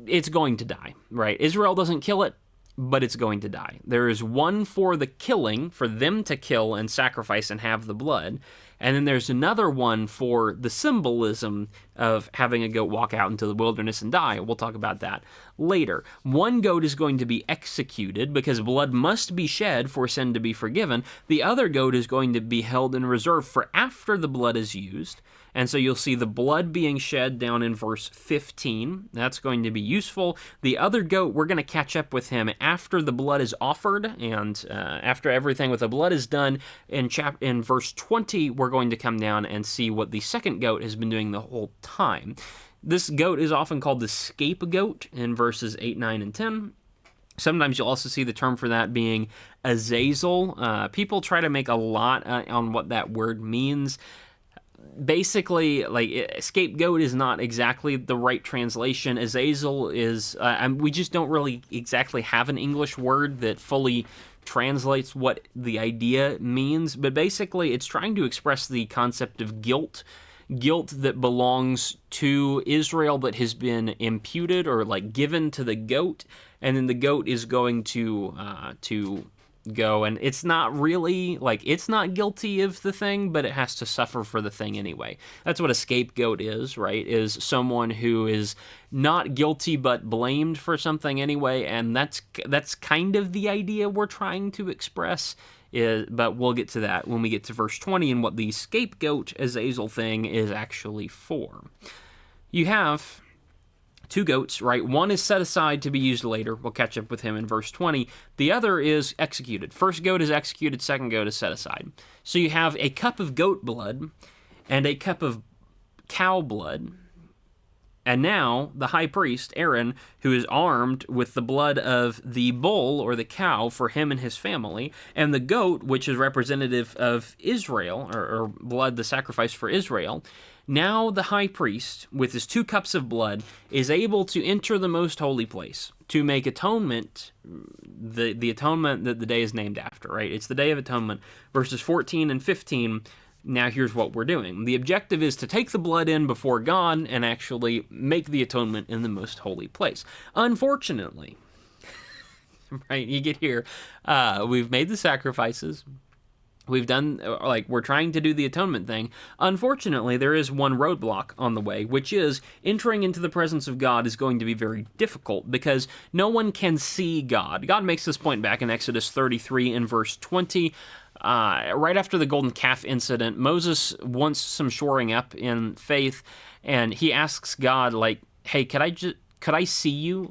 [SPEAKER 1] it's going to die, right? Israel doesn't kill it, but it's going to die. There is one for the killing, for them to kill and sacrifice and have the blood, and then there's another one for the symbolism of having a goat walk out into the wilderness and die. We'll talk about that later. One goat is going to be executed because blood must be shed for sin to be forgiven. The other goat is going to be held in reserve for after the blood is used. And so you'll see the blood being shed down in verse 15. That's going to be useful. The other goat, we're going to catch up with him after the blood is offered and after everything with the blood is done. In verse 20, we're going to come down and see what the second goat has been doing the whole time. This goat is often called the scapegoat in verses 8, 9, and 10. Sometimes you'll also see the term for that being Azazel. People try to make a lot on what that word means. Basically, scapegoat is not exactly the right translation. Azazel is, we just don't really exactly have an English word that fully translates what the idea means, but basically it's trying to express the concept of guilt that belongs to Israel that has been imputed or given to the goat, and then the goat is going to go, and it's not really it's not guilty of the thing, but it has to suffer for the thing anyway. That's what a scapegoat is, right? Is someone who is not guilty but blamed for something anyway, and that's kind of the idea we're trying to express. But we'll get to that when we get to verse 20 and what the scapegoat Azazel thing is actually for. You have 2 goats, right? One is set aside to be used later. We'll catch up with him in verse 20. The other is executed. First goat is executed, second goat is set aside. So you have a cup of goat blood and a cup of cow blood. And now the high priest, Aaron, who is armed with the blood of the bull or the cow for him and his family, and the goat, which is representative of Israel, or blood, the sacrifice for Israel, now the high priest, with his 2 cups of blood, is able to enter the most holy place to make atonement, the atonement that the day is named after, right? It's the Day of Atonement. Verses 14 and 15, now here's what we're doing. The objective is to take the blood in before God and actually make the atonement in the most holy place. Unfortunately, right, you get here, we've made the sacrifices, we've done, we're trying to do the atonement thing. Unfortunately, there is one roadblock on the way, which is entering into the presence of God is going to be very difficult because no one can see God. God makes this point back in Exodus 33 in verse 20. Right after the golden calf incident, Moses wants some shoring up in faith, and he asks God, hey, could I see you?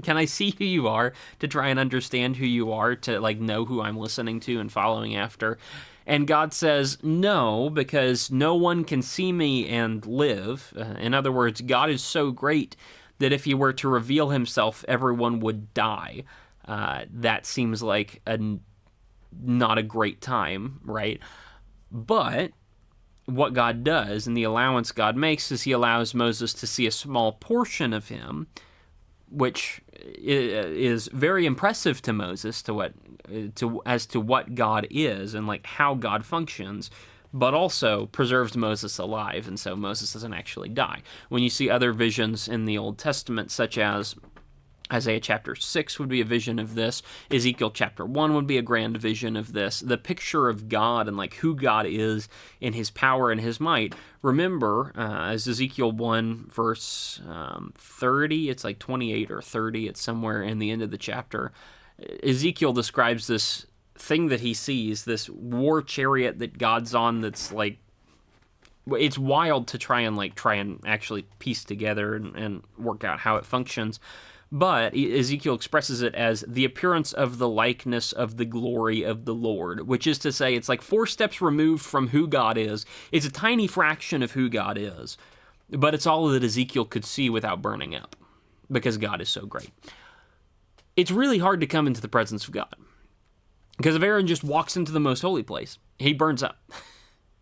[SPEAKER 1] Can I see who you are to try and understand who you are, to know who I'm listening to and following after? And God says, no, because no one can see me and live. In other words, God is so great that if he were to reveal himself, everyone would die. That seems like not a great time, right? But what God does and the allowance God makes is he allows Moses to see a small portion of him, which is very impressive to Moses as to what God is and like how God functions, but also preserves Moses alive, and so Moses doesn't actually die. When you see other visions in the Old Testament, such as Isaiah chapter 6 would be a vision of this. Ezekiel chapter 1 would be a grand vision of this. The picture of God and like who God is in his power and his might. Remember, as Ezekiel 1 verse 30, it's like 28 or 30, it's somewhere in the end of the chapter. Ezekiel describes this thing that he sees, this war chariot that God's on that's like, it's wild to try and actually piece together and work out how it functions. But Ezekiel expresses it as the appearance of the likeness of the glory of the Lord, which is to say it's like 4 steps removed from who God is. It's a tiny fraction of who God is, but it's all that Ezekiel could see without burning up, because God is so great. It's really hard to come into the presence of God, because if Aaron just walks into the most holy place, he burns up.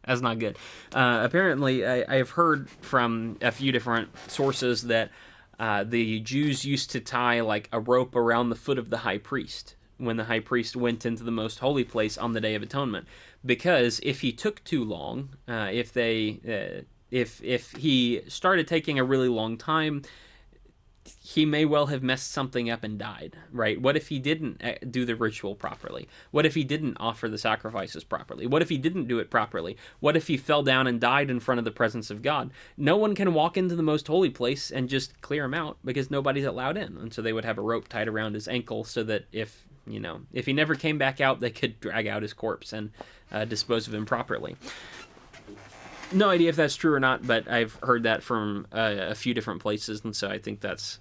[SPEAKER 1] That's not good. Apparently, I have heard from a few different sources that the Jews used to tie like a rope around the foot of the high priest when the high priest went into the most holy place on the Day of Atonement, because if he took too long, if he started taking a really long time, he may well have messed something up and died, right? What if he didn't do the ritual properly? What if he didn't offer the sacrifices properly? What if he didn't do it properly? What if he fell down and died in front of the presence of God? No one can walk into the most holy place and just clear him out, because nobody's allowed in. And so they would have a rope tied around his ankle so that if he never came back out, they could drag out his corpse and dispose of him properly. No idea if that's true or not, but I've heard that from a few different places, and so I think that's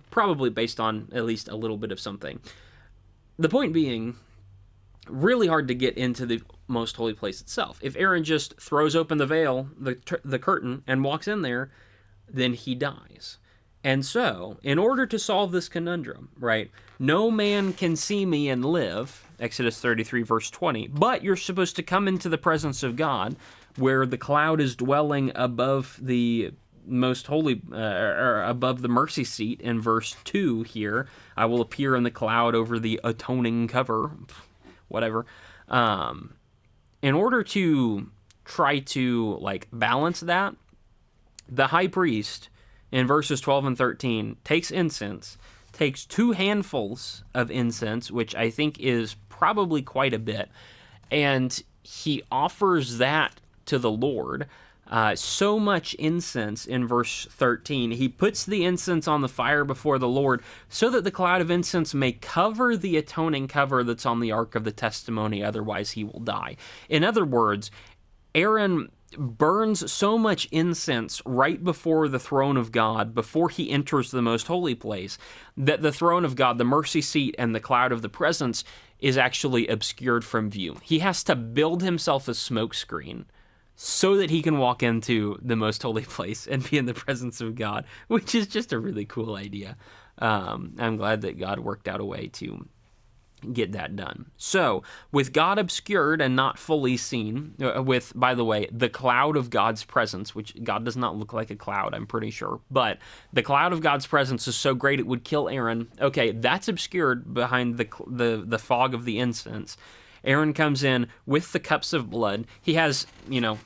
[SPEAKER 1] probably based on at least a little bit of something. The point being, really hard to get into the most holy place itself. If Aaron just throws open the veil, the curtain, and walks in there, then he dies. And so, in order to solve this conundrum, right, no man can see me and live, Exodus 33, verse 20, but you're supposed to come into the presence of God, where the cloud is dwelling above the most holy, or above the mercy seat in verse 2 here. I will appear in the cloud over the atoning cover, whatever. In order to try to like balance that, the high priest in verses 12 and 13 takes incense, takes 2 handfuls of incense, which I think is probably quite a bit, and he offers that to the Lord. So much incense in verse 13. He puts the incense on the fire before the Lord so that the cloud of incense may cover the atoning cover that's on the Ark of the Testimony, otherwise he will die. In other words, Aaron burns so much incense right before the throne of God, before he enters the most holy place, that the throne of God, the mercy seat, and the cloud of the presence is actually obscured from view. He has to build himself a smokescreen so that he can walk into the most holy place and be in the presence of God, which is just a really cool idea. I'm glad that God worked out a way to get that done. So, with God obscured and not fully seen, with, by the way, the cloud of God's presence, which God does not look like a cloud, I'm pretty sure, but the cloud of God's presence is so great it would kill Aaron. Okay, that's obscured behind the fog of the incense. Aaron comes in with the cups of blood. He has, he has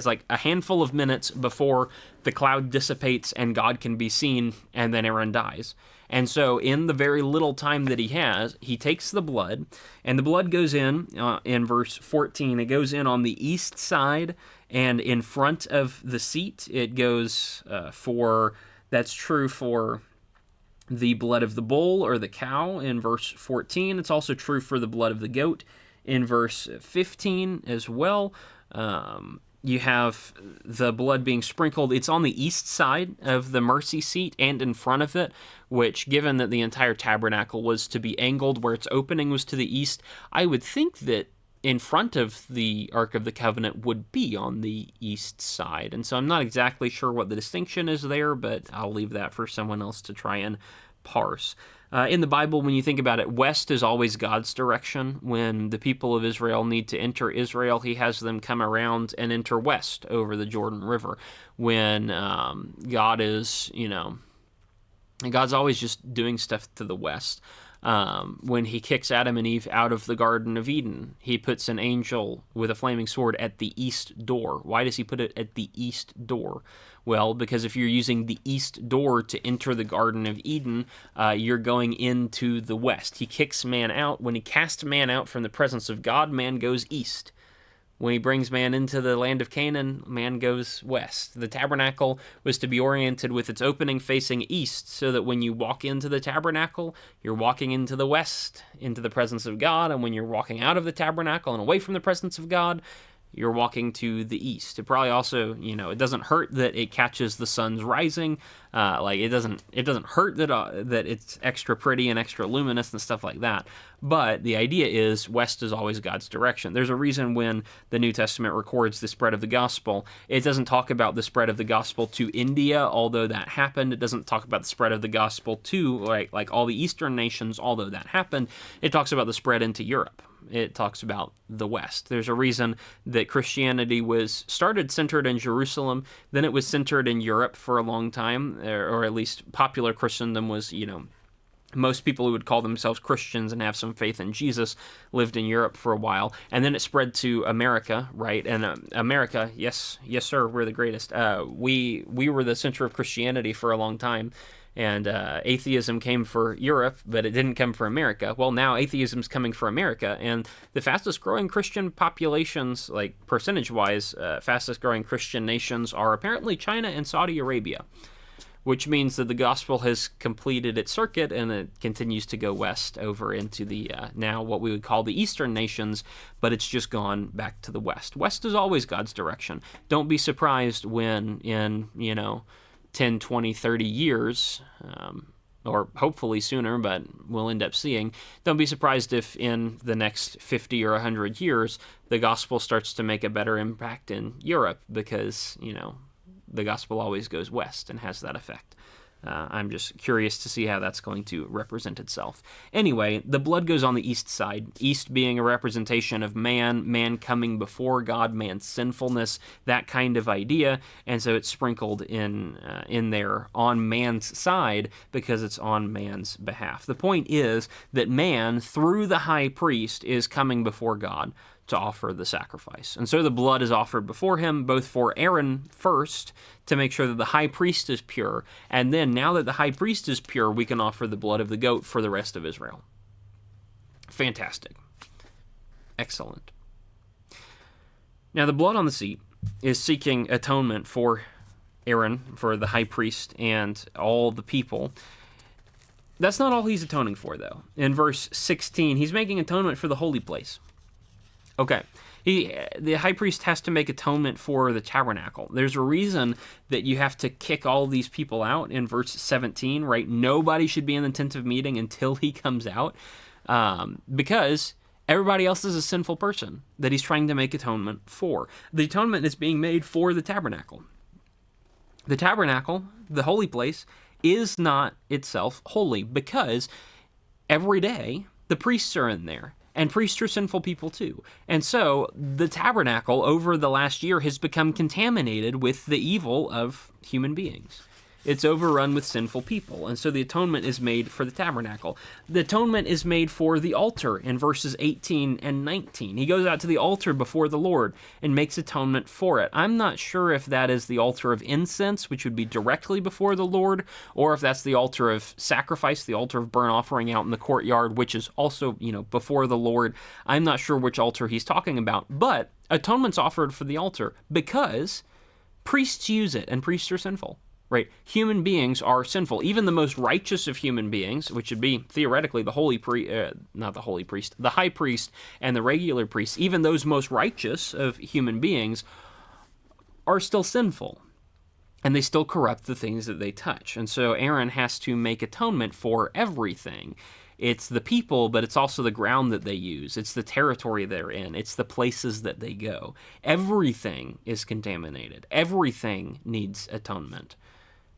[SPEAKER 1] like a handful of minutes before the cloud dissipates and God can be seen, and then Aaron dies. And so in the very little time that he has, he takes the blood, and the blood goes in verse 14, it goes in on the east side and in front of the seat. It goes that's true for the blood of the bull or the cow in verse 14. It's also true for the blood of the goat in verse 15 as well. You have the blood being sprinkled. It's on the east side of the mercy seat and in front of it, which, given that the entire tabernacle was to be angled where its opening was to the east, I would think that in front of the Ark of the Covenant would be on the east side. And so I'm not exactly sure what the distinction is there, but I'll leave that for someone else to try and parse. In the Bible, when you think about it, west is always God's direction. When the people of Israel need to enter Israel, he has them come around and enter west over the Jordan River. When God is, God's always just doing stuff to the west. When he kicks Adam and Eve out of the Garden of Eden, he puts an angel with a flaming sword at the east door. Why does he put it at the east door? Well, because if you're using the east door to enter the Garden of Eden, you're going into the west. He kicks man out. When he casts man out from the presence of God, man goes east. When he brings man into the land of Canaan, man goes west. The tabernacle was to be oriented with its opening facing east, so that when you walk into the tabernacle, you're walking into the west, into the presence of God, and when you're walking out of the tabernacle and away from the presence of God, you're walking to the east. It probably also, it doesn't hurt that it catches the sun's rising. It doesn't hurt that it's extra pretty and extra luminous and stuff like that. But the idea is west is always God's direction. There's a reason when the New Testament records the spread of the gospel, it doesn't talk about the spread of the gospel to India, although that happened. It doesn't talk about the spread of the gospel to like all the Eastern nations, although that happened. It talks about the spread into Europe. It talks about the West. There's a reason that Christianity was started centered in Jerusalem, then it was centered in Europe for a long time, or at least popular Christendom was, most people who would call themselves Christians and have some faith in Jesus lived in Europe for a while, and then it spread to America, right? And America, yes, sir, we're the greatest. We were the center of Christianity for a long time. And atheism came for Europe, but it didn't come for America. Well, now atheism's coming for America, and the fastest growing Christian populations, like percentage-wise, fastest growing Christian nations are apparently China and Saudi Arabia, which means that the gospel has completed its circuit and it continues to go west over into the now what we would call the Eastern nations, but it's just gone back to the west. West is always God's direction. Don't be surprised when in, 10, 20, 30 years, or hopefully sooner, but we'll end up seeing. Don't be surprised if in the next 50 or 100 years, the gospel starts to make a better impact in Europe because, the gospel always goes west and has that effect. I'm just curious to see how that's going to represent itself. Anyway, the blood goes on the east side, east being a representation of man coming before God, man's sinfulness, that kind of idea, and so it's sprinkled in there on man's side because it's on man's behalf. The point is that man, through the high priest, is coming before God to offer the sacrifice. And so the blood is offered before him, both for Aaron first, to make sure that the high priest is pure, and then now that the high priest is pure, we can offer the blood of the goat for the rest of Israel. Fantastic. Excellent. Now the blood on the seat is seeking atonement for Aaron, for the high priest, and all the people. That's not all he's atoning for, though. In verse 16, he's making atonement for the holy place. Okay, the high priest has to make atonement for the tabernacle. There's a reason that you have to kick all these people out in verse 17, right? Nobody should be in the tent of meeting until he comes out, because everybody else is a sinful person that he's trying to make atonement for. The atonement is being made for the tabernacle. The tabernacle, the holy place, is not itself holy because every day the priests are in there. And priests are sinful people too. And so the tabernacle over the last year has become contaminated with the evil of human beings. It's overrun with sinful people. And so the atonement is made for the tabernacle. The atonement is made for the altar in verses 18 and 19. He goes out to the altar before the Lord and makes atonement for it. I'm not sure if that is the altar of incense, which would be directly before the Lord, or if that's the altar of sacrifice, the altar of burnt offering out in the courtyard, which is also, before the Lord. I'm not sure which altar he's talking about, but atonement's offered for the altar because priests use it and priests are sinful. Right? Human beings are sinful. Even the most righteous of human beings, which would be theoretically the high priest and the regular priest, even those most righteous of human beings are still sinful. And they still corrupt the things that they touch. And so Aaron has to make atonement for everything. It's the people, but it's also the ground that they use. It's the territory they're in. It's the places that they go. Everything is contaminated. Everything needs atonement.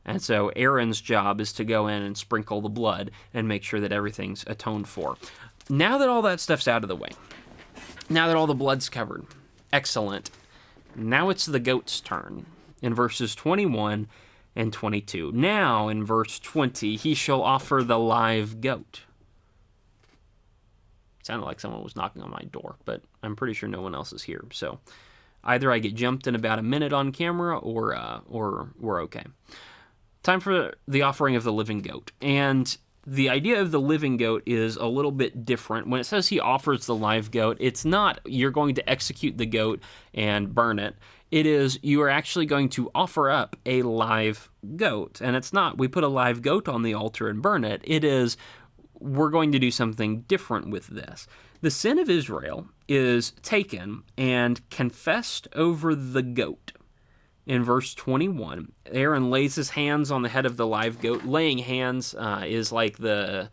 [SPEAKER 1] And so Aaron's job is to go in and sprinkle the blood and make sure that everything's atoned for. Now that all that stuff's out of the way, now that all the blood's covered, excellent. Now it's the goat's turn in verses 21 and 22. Now in verse 20, he shall offer the live goat. It sounded like someone was knocking on my door, but I'm pretty sure no one else is here. So either I get jumped in about a minute on camera or we're okay. Time for the offering of the living goat. And the idea of the living goat is a little bit different. When it says he offers the live goat, it's not you're going to execute the goat and burn it. It is you are actually going to offer up a live goat. And it's not we put a live goat on the altar and burn it. It is we're going to do something different with this. The sin of Israel is taken and confessed over the goat. In verse 21, Aaron lays his hands on the head of the live goat. Laying hands is like Dungeons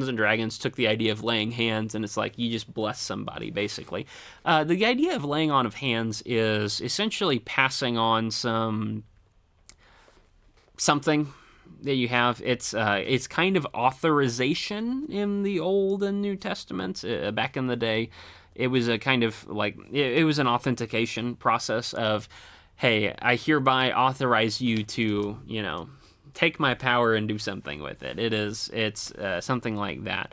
[SPEAKER 1] and Dragons took the idea of laying hands, and it's like you just bless somebody, basically. The idea of laying on of hands is essentially passing on something that you have. It's kind of authorization in the Old and New Testaments. Back in the day, it was a kind of like, it was an authentication process of, hey, I hereby authorize you to, take my power and do something with it. It's something like that.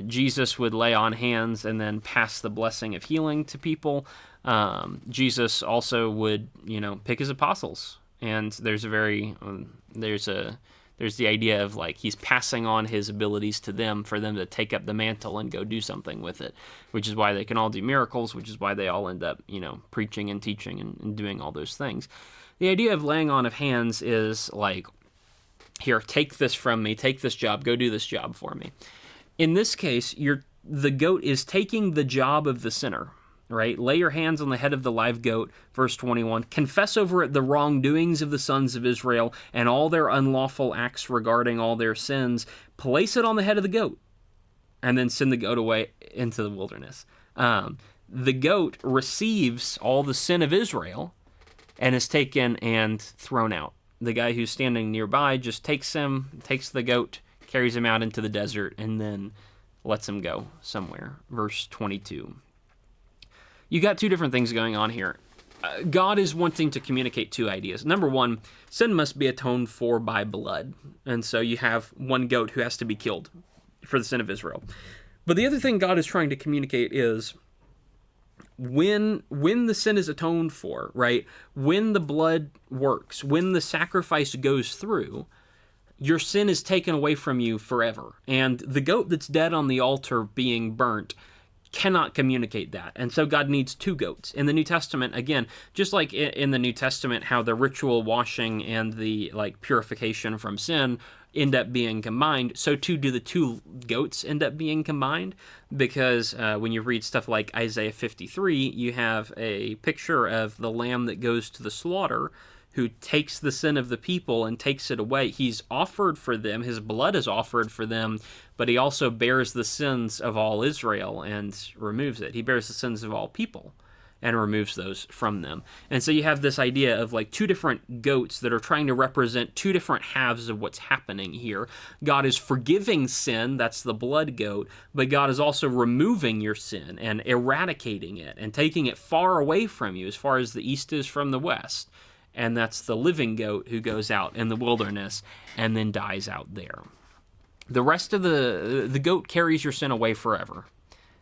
[SPEAKER 1] Jesus would lay on hands and then pass the blessing of healing to people. Jesus also would, pick his apostles. And there's the idea of like he's passing on his abilities to them for them to take up the mantle and go do something with it, which is why they can all do miracles, which is why they all end up, preaching and teaching and doing all those things. The idea of laying on of hands is like, here, take this from me, take this job, go do this job for me. In this case, the goat is taking the job of the sinner. Right? Lay your hands on the head of the live goat, verse 21. Confess over it the wrongdoings of the sons of Israel and all their unlawful acts regarding all their sins. Place it on the head of the goat, and then send the goat away into the wilderness. The goat receives all the sin of Israel and is taken and thrown out. The guy who's standing nearby just takes the goat, carries him out into the desert, and then lets him go somewhere. Verse 22. You got two different things going on here. God is wanting to communicate two ideas. Number one, sin must be atoned for by blood. And so you have one goat who has to be killed for the sin of Israel. But the other thing God is trying to communicate is when the sin is atoned for, right? When the blood works, when the sacrifice goes through, your sin is taken away from you forever. And the goat that's dead on the altar being burnt cannot communicate that. And so God needs two goats. In the New Testament, again, just like in the New Testament, how the ritual washing and the purification from sin end up being combined, so too do the two goats end up being combined, because when you read stuff like Isaiah 53, you have a picture of the lamb that goes to the slaughter, who takes the sin of the people and takes it away. He's offered for them, his blood is offered for them, but he also bears the sins of all Israel and removes it. He bears the sins of all people and removes those from them. And so you have this idea of two different goats that are trying to represent two different halves of what's happening here. God is forgiving sin, that's the blood goat, but God is also removing your sin and eradicating it and taking it far away from you, as far as the east is from the west. And that's the living goat who goes out in the wilderness and then dies out there. The rest of the goat carries your sin away forever,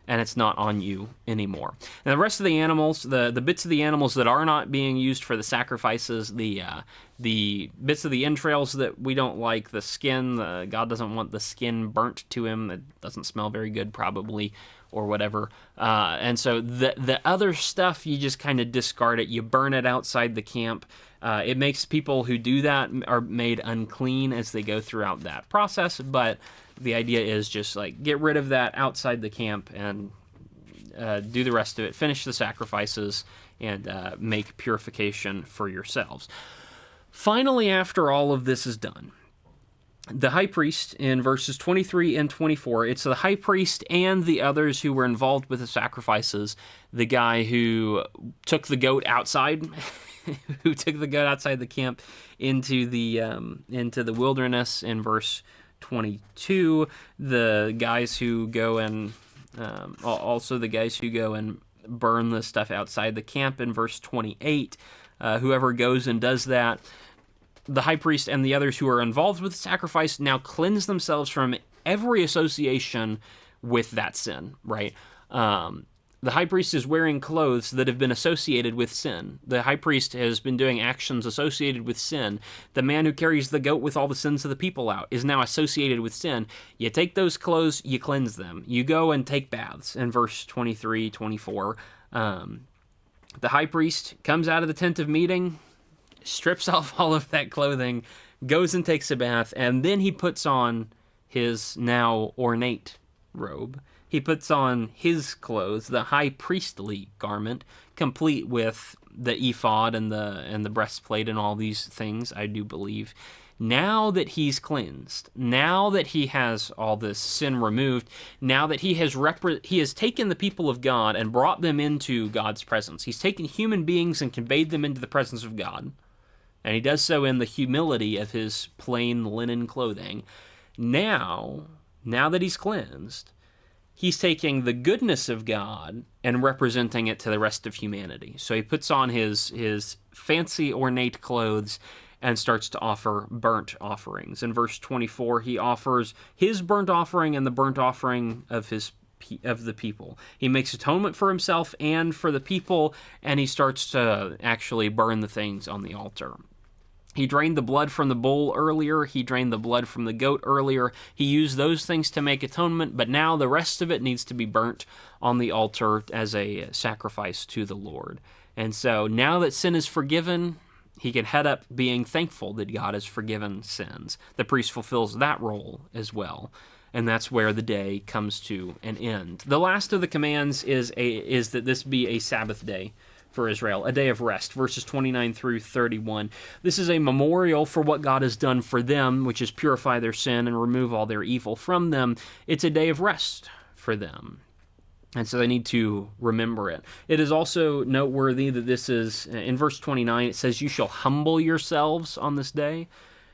[SPEAKER 1] and it's not on you anymore. And the rest of the animals, the bits of the animals that are not being used for the sacrifices, the bits of the entrails that we don't like, the skin, God doesn't want the skin burnt to him. It doesn't smell very good, probably, or whatever. And so the other stuff, you just kind of discard it. You burn it outside the camp. It makes people who do that are made unclean as they go throughout that process, but the idea is just get rid of that outside the camp and do the rest of it. Finish the sacrifices and make purification for yourselves. Finally, after all of this is done, the high priest in verses 23 and 24, it's the high priest and the others who were involved with the sacrifices, the guy who took the goat outside, who took the goat outside the camp into the wilderness in verse 22, the guys who go and also the guys who go and burn the stuff outside the camp in verse 28, whoever goes and does that, the high priest and the others who are involved with the sacrifice now cleanse themselves from every association with that sin, right? The high priest is wearing clothes that have been associated with sin. The high priest has been doing actions associated with sin. The man who carries the goat with all the sins of the people out is now associated with sin. You take those clothes, you cleanse them. You go and take baths in verse 23, 24. The high priest comes out of the tent of meeting, strips off all of that clothing, goes and takes a bath, and then he puts on his now ornate robe. He puts on his clothes, the high priestly garment, complete with the ephod and the breastplate and all these things, I do believe. Now that he's cleansed, now that he has all this sin removed, now that he has taken the people of God and brought them into God's presence. He's taken human beings and conveyed them into the presence of God. And he does so in the humility of his plain linen clothing. Now that he's cleansed, he's taking the goodness of God and representing it to the rest of humanity. So he puts on his fancy ornate clothes and starts to offer burnt offerings. In verse 24, he offers his burnt offering and the burnt offering of the people. He makes atonement for himself and for the people, and he starts to actually burn the things on the altar. He drained the blood from the bull earlier. He drained the blood from the goat earlier. He used those things to make atonement, but now the rest of it needs to be burnt on the altar as a sacrifice to the Lord. And so now that sin is forgiven, he can head up being thankful that God has forgiven sins. The priest fulfills that role as well. And that's where the day comes to an end. The last of the commands is that this be a Sabbath day for Israel, a day of rest, verses 29 through 31. This is a memorial for what God has done for them, which is purify their sin and remove all their evil from them. It's a day of rest for them. And so they need to remember it. It is also noteworthy that this is, in verse 29, it says, "You shall humble yourselves on this day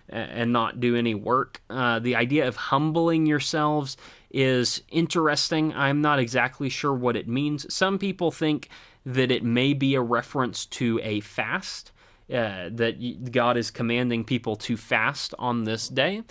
[SPEAKER 1] and not do any work." The idea of humbling yourselves is interesting. I'm not exactly sure what it means. Some people think that it may be a reference to a fast, that God is commanding people to fast on this day.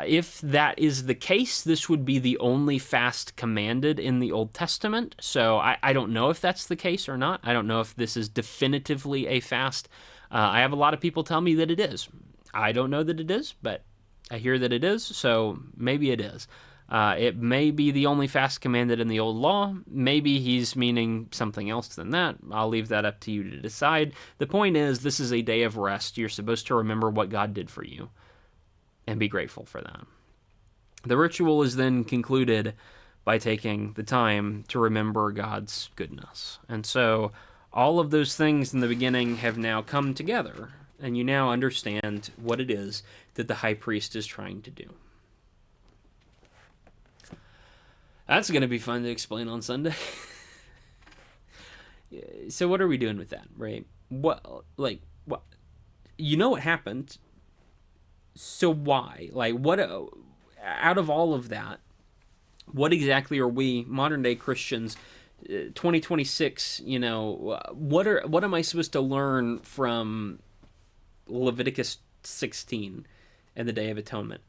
[SPEAKER 1] If that is the case, this would be the only fast commanded in the Old Testament. So I don't know if that's the case or not. I don't know if this is definitively a fast. I have a lot of people tell me that it is. I don't know that it is, but I hear that it is, so maybe it is. It may be the only fast commanded in the old law. Maybe he's meaning something else than that. I'll leave that up to you to decide. The point is, this is a day of rest. You're supposed to remember what God did for you and be grateful for that. The ritual is then concluded by taking the time to remember God's goodness. And so all of those things in the beginning have now come together, and you now understand what it is that the high priest is trying to do. That's going to be fun to explain on Sunday. So what are we doing with that, right? What? You know what happened. So why? What? Out of all of that, what exactly are we, modern day Christians, 2026? What am I supposed to learn from Leviticus 16 and the Day of Atonement?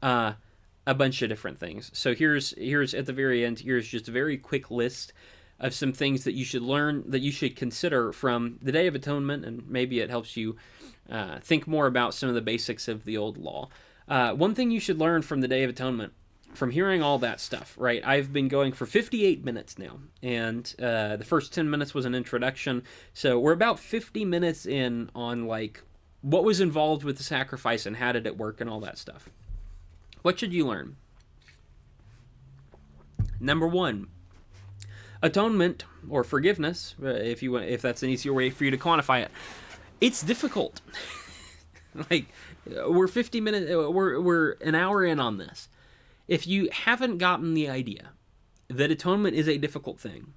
[SPEAKER 1] A bunch of different things. So here's at the very end, here's just a very quick list of some things that you should learn, that you should consider from the Day of Atonement, and maybe it helps you think more about some of the basics of the old law. One thing you should learn from the Day of Atonement, from hearing all that stuff, right? I've been going for 58 minutes now, and the first 10 minutes was an introduction, so we're about 50 minutes in on what was involved with the sacrifice and how did it work and all that stuff. What should you learn? Number one, atonement or forgiveness, if that's an easier way for you to quantify it. It's difficult. Like, we're 50 minutes, we're an hour in on this. If you haven't gotten the idea that atonement is a difficult thing,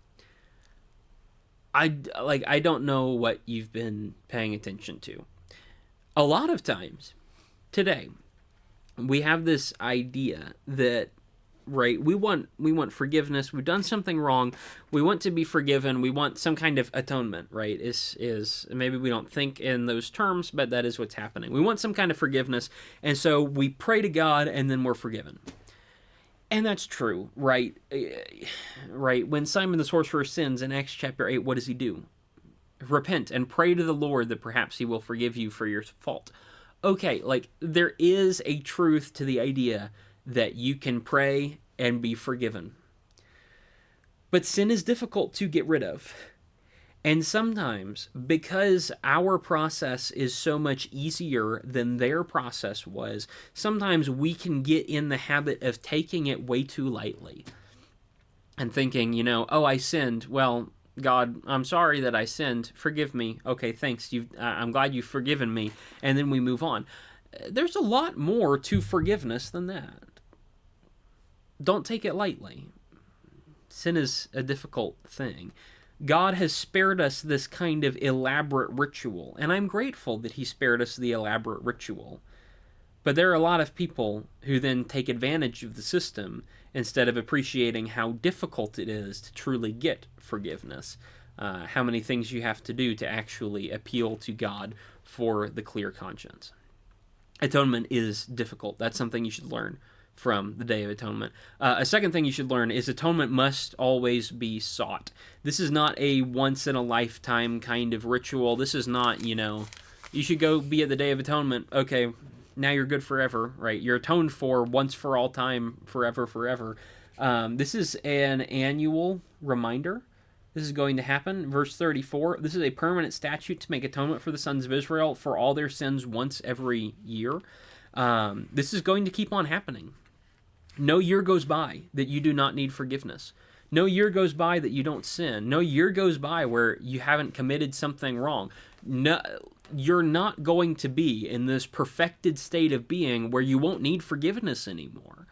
[SPEAKER 1] I don't know what you've been paying attention to. A lot of times today, we have this idea that, right, we want forgiveness. We've done something wrong. We want to be forgiven. We want some kind of atonement, right? Is maybe we don't think in those terms, but that is what's happening. We want some kind of forgiveness, and so we pray to God, and then we're forgiven. And that's true, right? Right. When Simon the sorcerer sins in Acts chapter 8, what does he do? Repent and pray to the Lord that perhaps he will forgive you for your fault. Okay, like, there is a truth to the idea that you can pray and be forgiven. But sin is difficult to get rid of. And sometimes, because our process is so much easier than their process was, sometimes we can get in the habit of taking it way too lightly. And thinking, oh, I sinned. Well, God, I'm sorry that I sinned. Forgive me. Okay, thanks. I'm glad you've forgiven me. And then we move on. There's a lot more to forgiveness than that. Don't take it lightly. Sin is a difficult thing. God has spared us this kind of elaborate ritual, and I'm grateful that he spared us the elaborate ritual. But there are a lot of people who then take advantage of the system instead of appreciating how difficult it is to truly get forgiveness. How many things you have to do to actually appeal to God for the clear conscience. Atonement is difficult. That's something you should learn from the Day of Atonement. A second thing you should learn is atonement must always be sought. This is not a once-in-a-lifetime kind of ritual. This is not, you should go be at the Day of Atonement. Okay, now you're good forever, right? You're atoned for once for all time, forever. This is an annual reminder. This is going to happen. Verse 34, this is a permanent statute to make atonement for the sons of Israel for all their sins once every year. This is going to keep on happening. No year goes by that you do not need forgiveness. No year goes by that you don't sin. No year goes by where you haven't committed something wrong. No, you're not going to be in this perfected state of being where you won't need forgiveness anymore.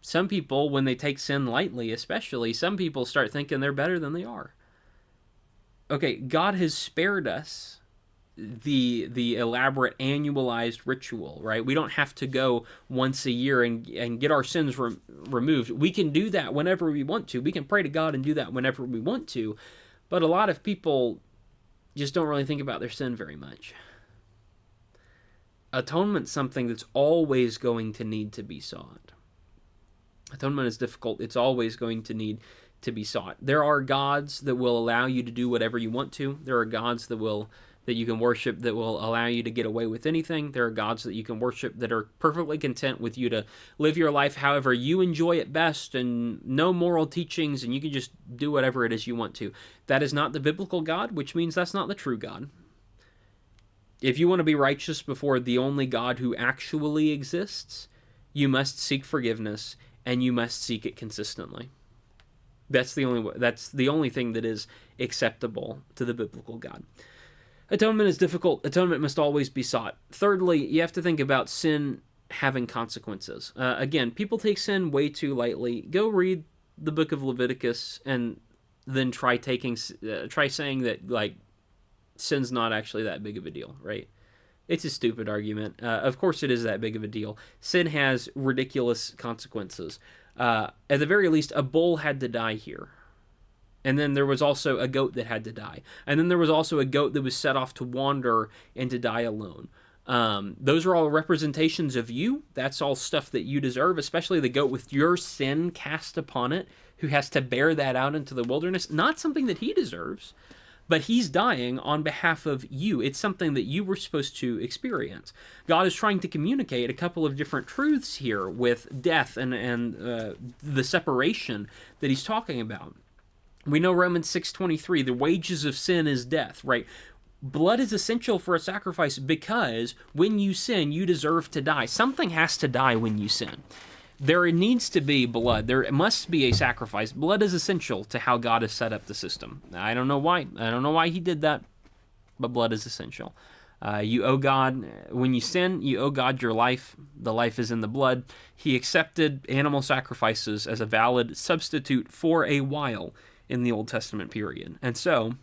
[SPEAKER 1] Some people, when they take sin lightly, especially, some people start thinking they're better than they are. Okay, God has spared us the elaborate annualized ritual, right? We don't have to go once a year and get our sins removed. We can do that whenever we want to. We can pray to God and do that whenever we want to. But a lot of people just don't really think about their sin very much. Atonement's something that's always going to need to be sought. Atonement is difficult. It's always going to need to be sought. There are gods that will allow you to do whatever you want to. There are gods that you can worship that will allow you to get away with anything. There are gods that you can worship that are perfectly content with you to live your life however you enjoy it best and no moral teachings, and you can just do whatever it is you want to. That is not the biblical God, which means that's not the true God. If you want to be righteous before the only God who actually exists, you must seek forgiveness, and you must seek it consistently. That's the only thing that is acceptable to the biblical God. Atonement is difficult. Atonement must always be sought. Thirdly, you have to think about sin having consequences. Again, people take sin way too lightly. Go read the book of Leviticus and then try saying that, like, sin's not actually that big of a deal, right? It's a stupid argument. Of course it is that big of a deal. Sin has ridiculous consequences. At the very least, a bull had to die here. And then there was also a goat that had to die. And then there was also a goat that was set off to wander and to die alone. Those are all representations of you. That's all stuff that you deserve, especially the goat with your sin cast upon it, who has to bear that out into the wilderness. Not something that he deserves, but he's dying on behalf of you. It's something that you were supposed to experience. God is trying to communicate a couple of different truths here with death and the separation that he's talking about. We know Romans 6:23, the wages of sin is death, right? Blood is essential for a sacrifice because when you sin, you deserve to die. Something has to die when you sin. There needs to be blood. There must be a sacrifice. Blood is essential to how God has set up the system. I don't know why. I don't know why he did that, but blood is essential. You owe God, when you sin, you owe God your life. The life is in the blood. He accepted animal sacrifices as a valid substitute for a while in the Old Testament period. And so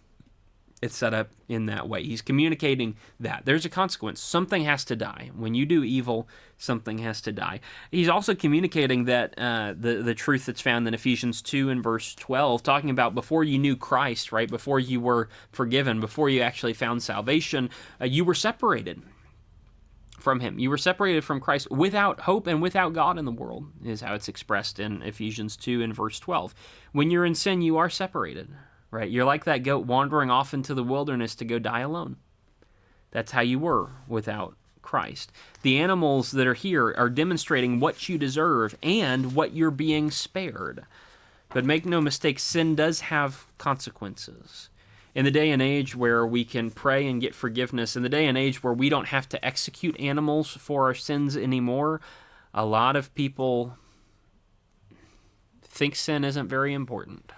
[SPEAKER 1] it's set up in that way. He's communicating that there's a consequence. Something has to die. When you do evil, something has to die. He's also communicating that the truth that's found in Ephesians 2 and verse 12, talking about before you knew Christ, right? Before you were forgiven, before you actually found salvation, you were separated from him. You were separated from Christ without hope and without God in the world, is how it's expressed in Ephesians 2 and verse 12. When you're in sin, you are separated. Right? You're like that goat wandering off into the wilderness to go die alone. That's how you were without Christ. The animals that are here are demonstrating what you deserve and what you're being spared. But make no mistake, sin does have consequences. In the day and age where we can pray and get forgiveness, in the day and age where we don't have to execute animals for our sins anymore, a lot of people think sin isn't very important.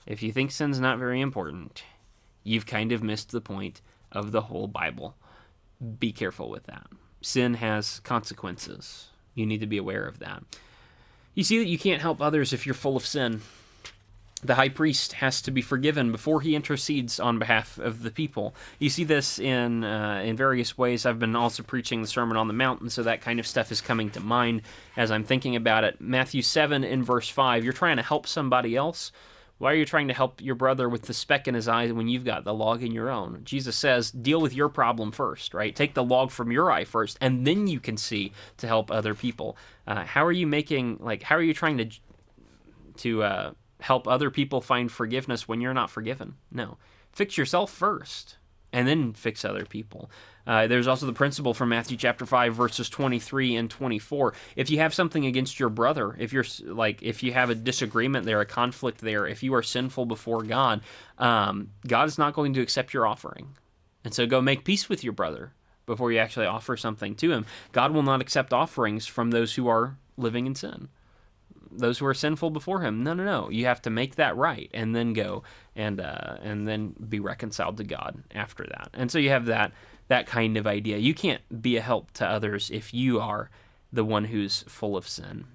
[SPEAKER 1] If you think sin's not very important, you've kind of missed the point of the whole Bible. Be careful with that. Sin has consequences. You need to be aware of that. You see that you can't help others if you're full of sin. The high priest has to be forgiven before he intercedes on behalf of the people. You see this in various ways. I've been also preaching the Sermon on the Mount, and so that kind of stuff is coming to mind as I'm thinking about it. Matthew 7 in verse 5, you're trying to help somebody else. Why are you trying to help your brother with the speck in his eye when you've got the log in your own? Jesus says, deal with your problem first, right? Take the log from your eye first, and then you can see to help other people. How are you trying to help other people find forgiveness when you're not forgiven? No. Fix yourself first, and then fix other people. There's also the principle from Matthew chapter 5, verses 23 and 24. If you have something against your brother, if you have a disagreement there, a conflict there, if you are sinful before God, God is not going to accept your offering. And so go make peace with your brother before you actually offer something to him. God will not accept offerings from those who are living in sin. Those who are sinful before him. No. You have to make that right and then go and then be reconciled to God after that. And so you have that kind of idea. You can't be a help to others if you are the one who's full of sin.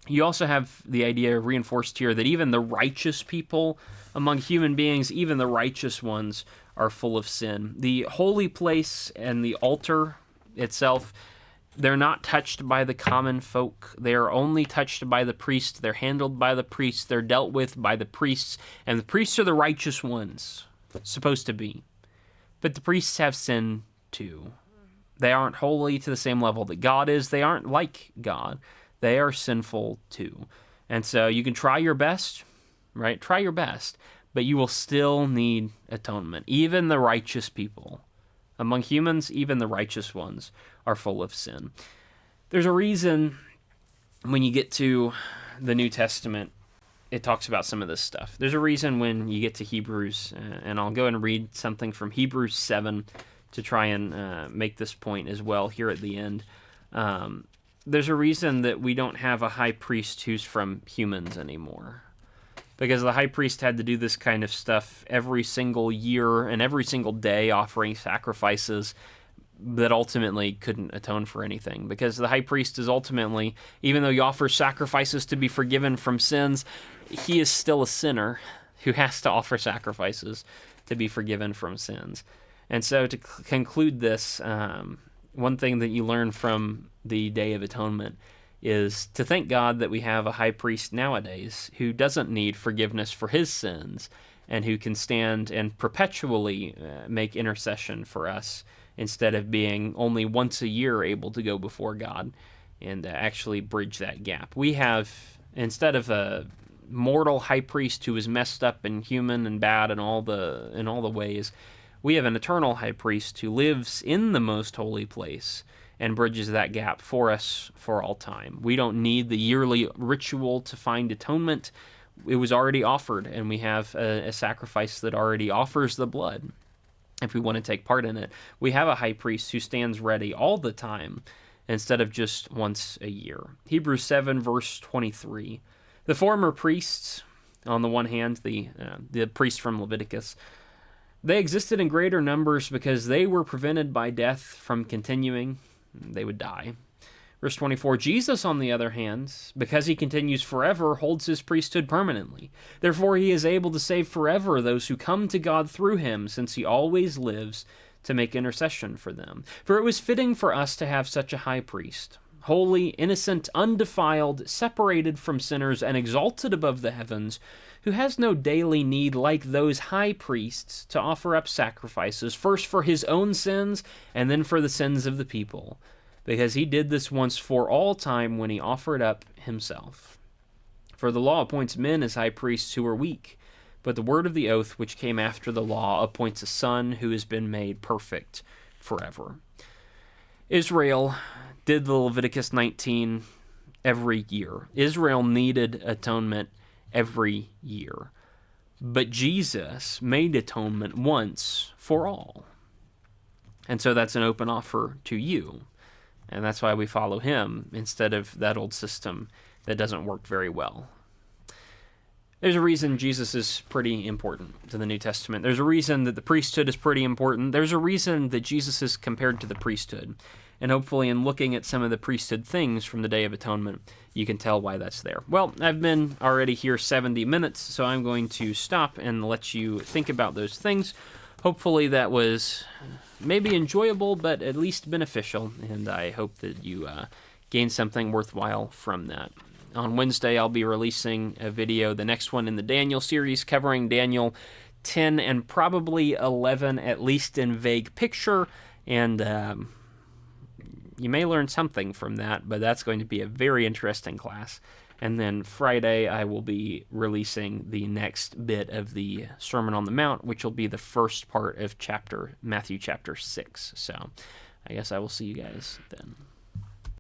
[SPEAKER 1] You also have the idea reinforced here that even the righteous people among human beings, even the righteous ones, are full of sin. The holy place and the altar itself, they're not touched by the common folk. They are only touched by the priest. They're handled by the priests. They're dealt with by the priests. And the priests are the righteous ones, supposed to be. But the priests have sin too. They aren't holy to the same level that God is. They aren't like God. They are sinful too. And so you can try your best, right? Try your best. But you will still need atonement. Even the righteous people. Among humans, even the righteous ones are full of sin. There's a reason when you get to the New Testament, it talks about some of this stuff. There's a reason when you get to Hebrews, and I'll go and read something from Hebrews 7 to try and make this point as well here at the end. There's a reason that we don't have a high priest who's from humans anymore. Because the high priest had to do this kind of stuff every single year and every single day, offering sacrifices that ultimately couldn't atone for anything. Because the high priest is ultimately, even though he offers sacrifices to be forgiven from sins, he is still a sinner who has to offer sacrifices to be forgiven from sins. And so to conclude this, one thing that you learn from the Day of Atonement is to thank God that we have a high priest nowadays who doesn't need forgiveness for his sins and who can stand and perpetually make intercession for us instead of being only once a year able to go before God and actually bridge that gap. We have, instead of a mortal high priest who is messed up and human and bad in all the ways, we have an eternal high priest who lives in the most holy place and bridges that gap for us for all time. We don't need the yearly ritual to find atonement. It was already offered, and we have a sacrifice that already offers the blood if we want to take part in it. We have a high priest who stands ready all the time instead of just once a year. Hebrews 7, verse 23. The former priests, on the one hand, the priest from Leviticus, They existed in greater numbers because they were prevented by death from continuing. They would die. Verse 24, Jesus, on the other hand, because he continues forever, holds his priesthood permanently. Therefore, he is able to save forever those who come to God through him, since he always lives to make intercession for them. For it was fitting for us to have such a high priest, holy, innocent, undefiled, separated from sinners, and exalted above the heavens, who has no daily need, like those high priests, to offer up sacrifices, first for his own sins, and then for the sins of the people, because he did this once for all time when he offered up himself. For the law appoints men as high priests who are weak, but the word of the oath which came after the law appoints a son who has been made perfect forever. Israel did the Leviticus 19 every year. Israel needed atonement every year. But Jesus made atonement once for all. And so that's an open offer to you. And that's why we follow him instead of that old system that doesn't work very well. There's a reason Jesus is pretty important to the New Testament. There's a reason that the priesthood is pretty important. There's a reason that Jesus is compared to the priesthood. And hopefully in looking at some of the priesthood things from the Day of Atonement, you can tell why that's there. Well, I've been already here 70 minutes, so I'm going to stop and let you think about those things. Hopefully that was maybe enjoyable, but at least beneficial, and I hope that you gain something worthwhile from that. On Wednesday, I'll be releasing a video, the next one in the Daniel series, covering Daniel 10 and probably 11, at least in vague picture, and you may learn something from that, but that's going to be a very interesting class. And then Friday, I will be releasing the next bit of the Sermon on the Mount, which will be the first part of Matthew chapter 6. So I guess I will see you guys then.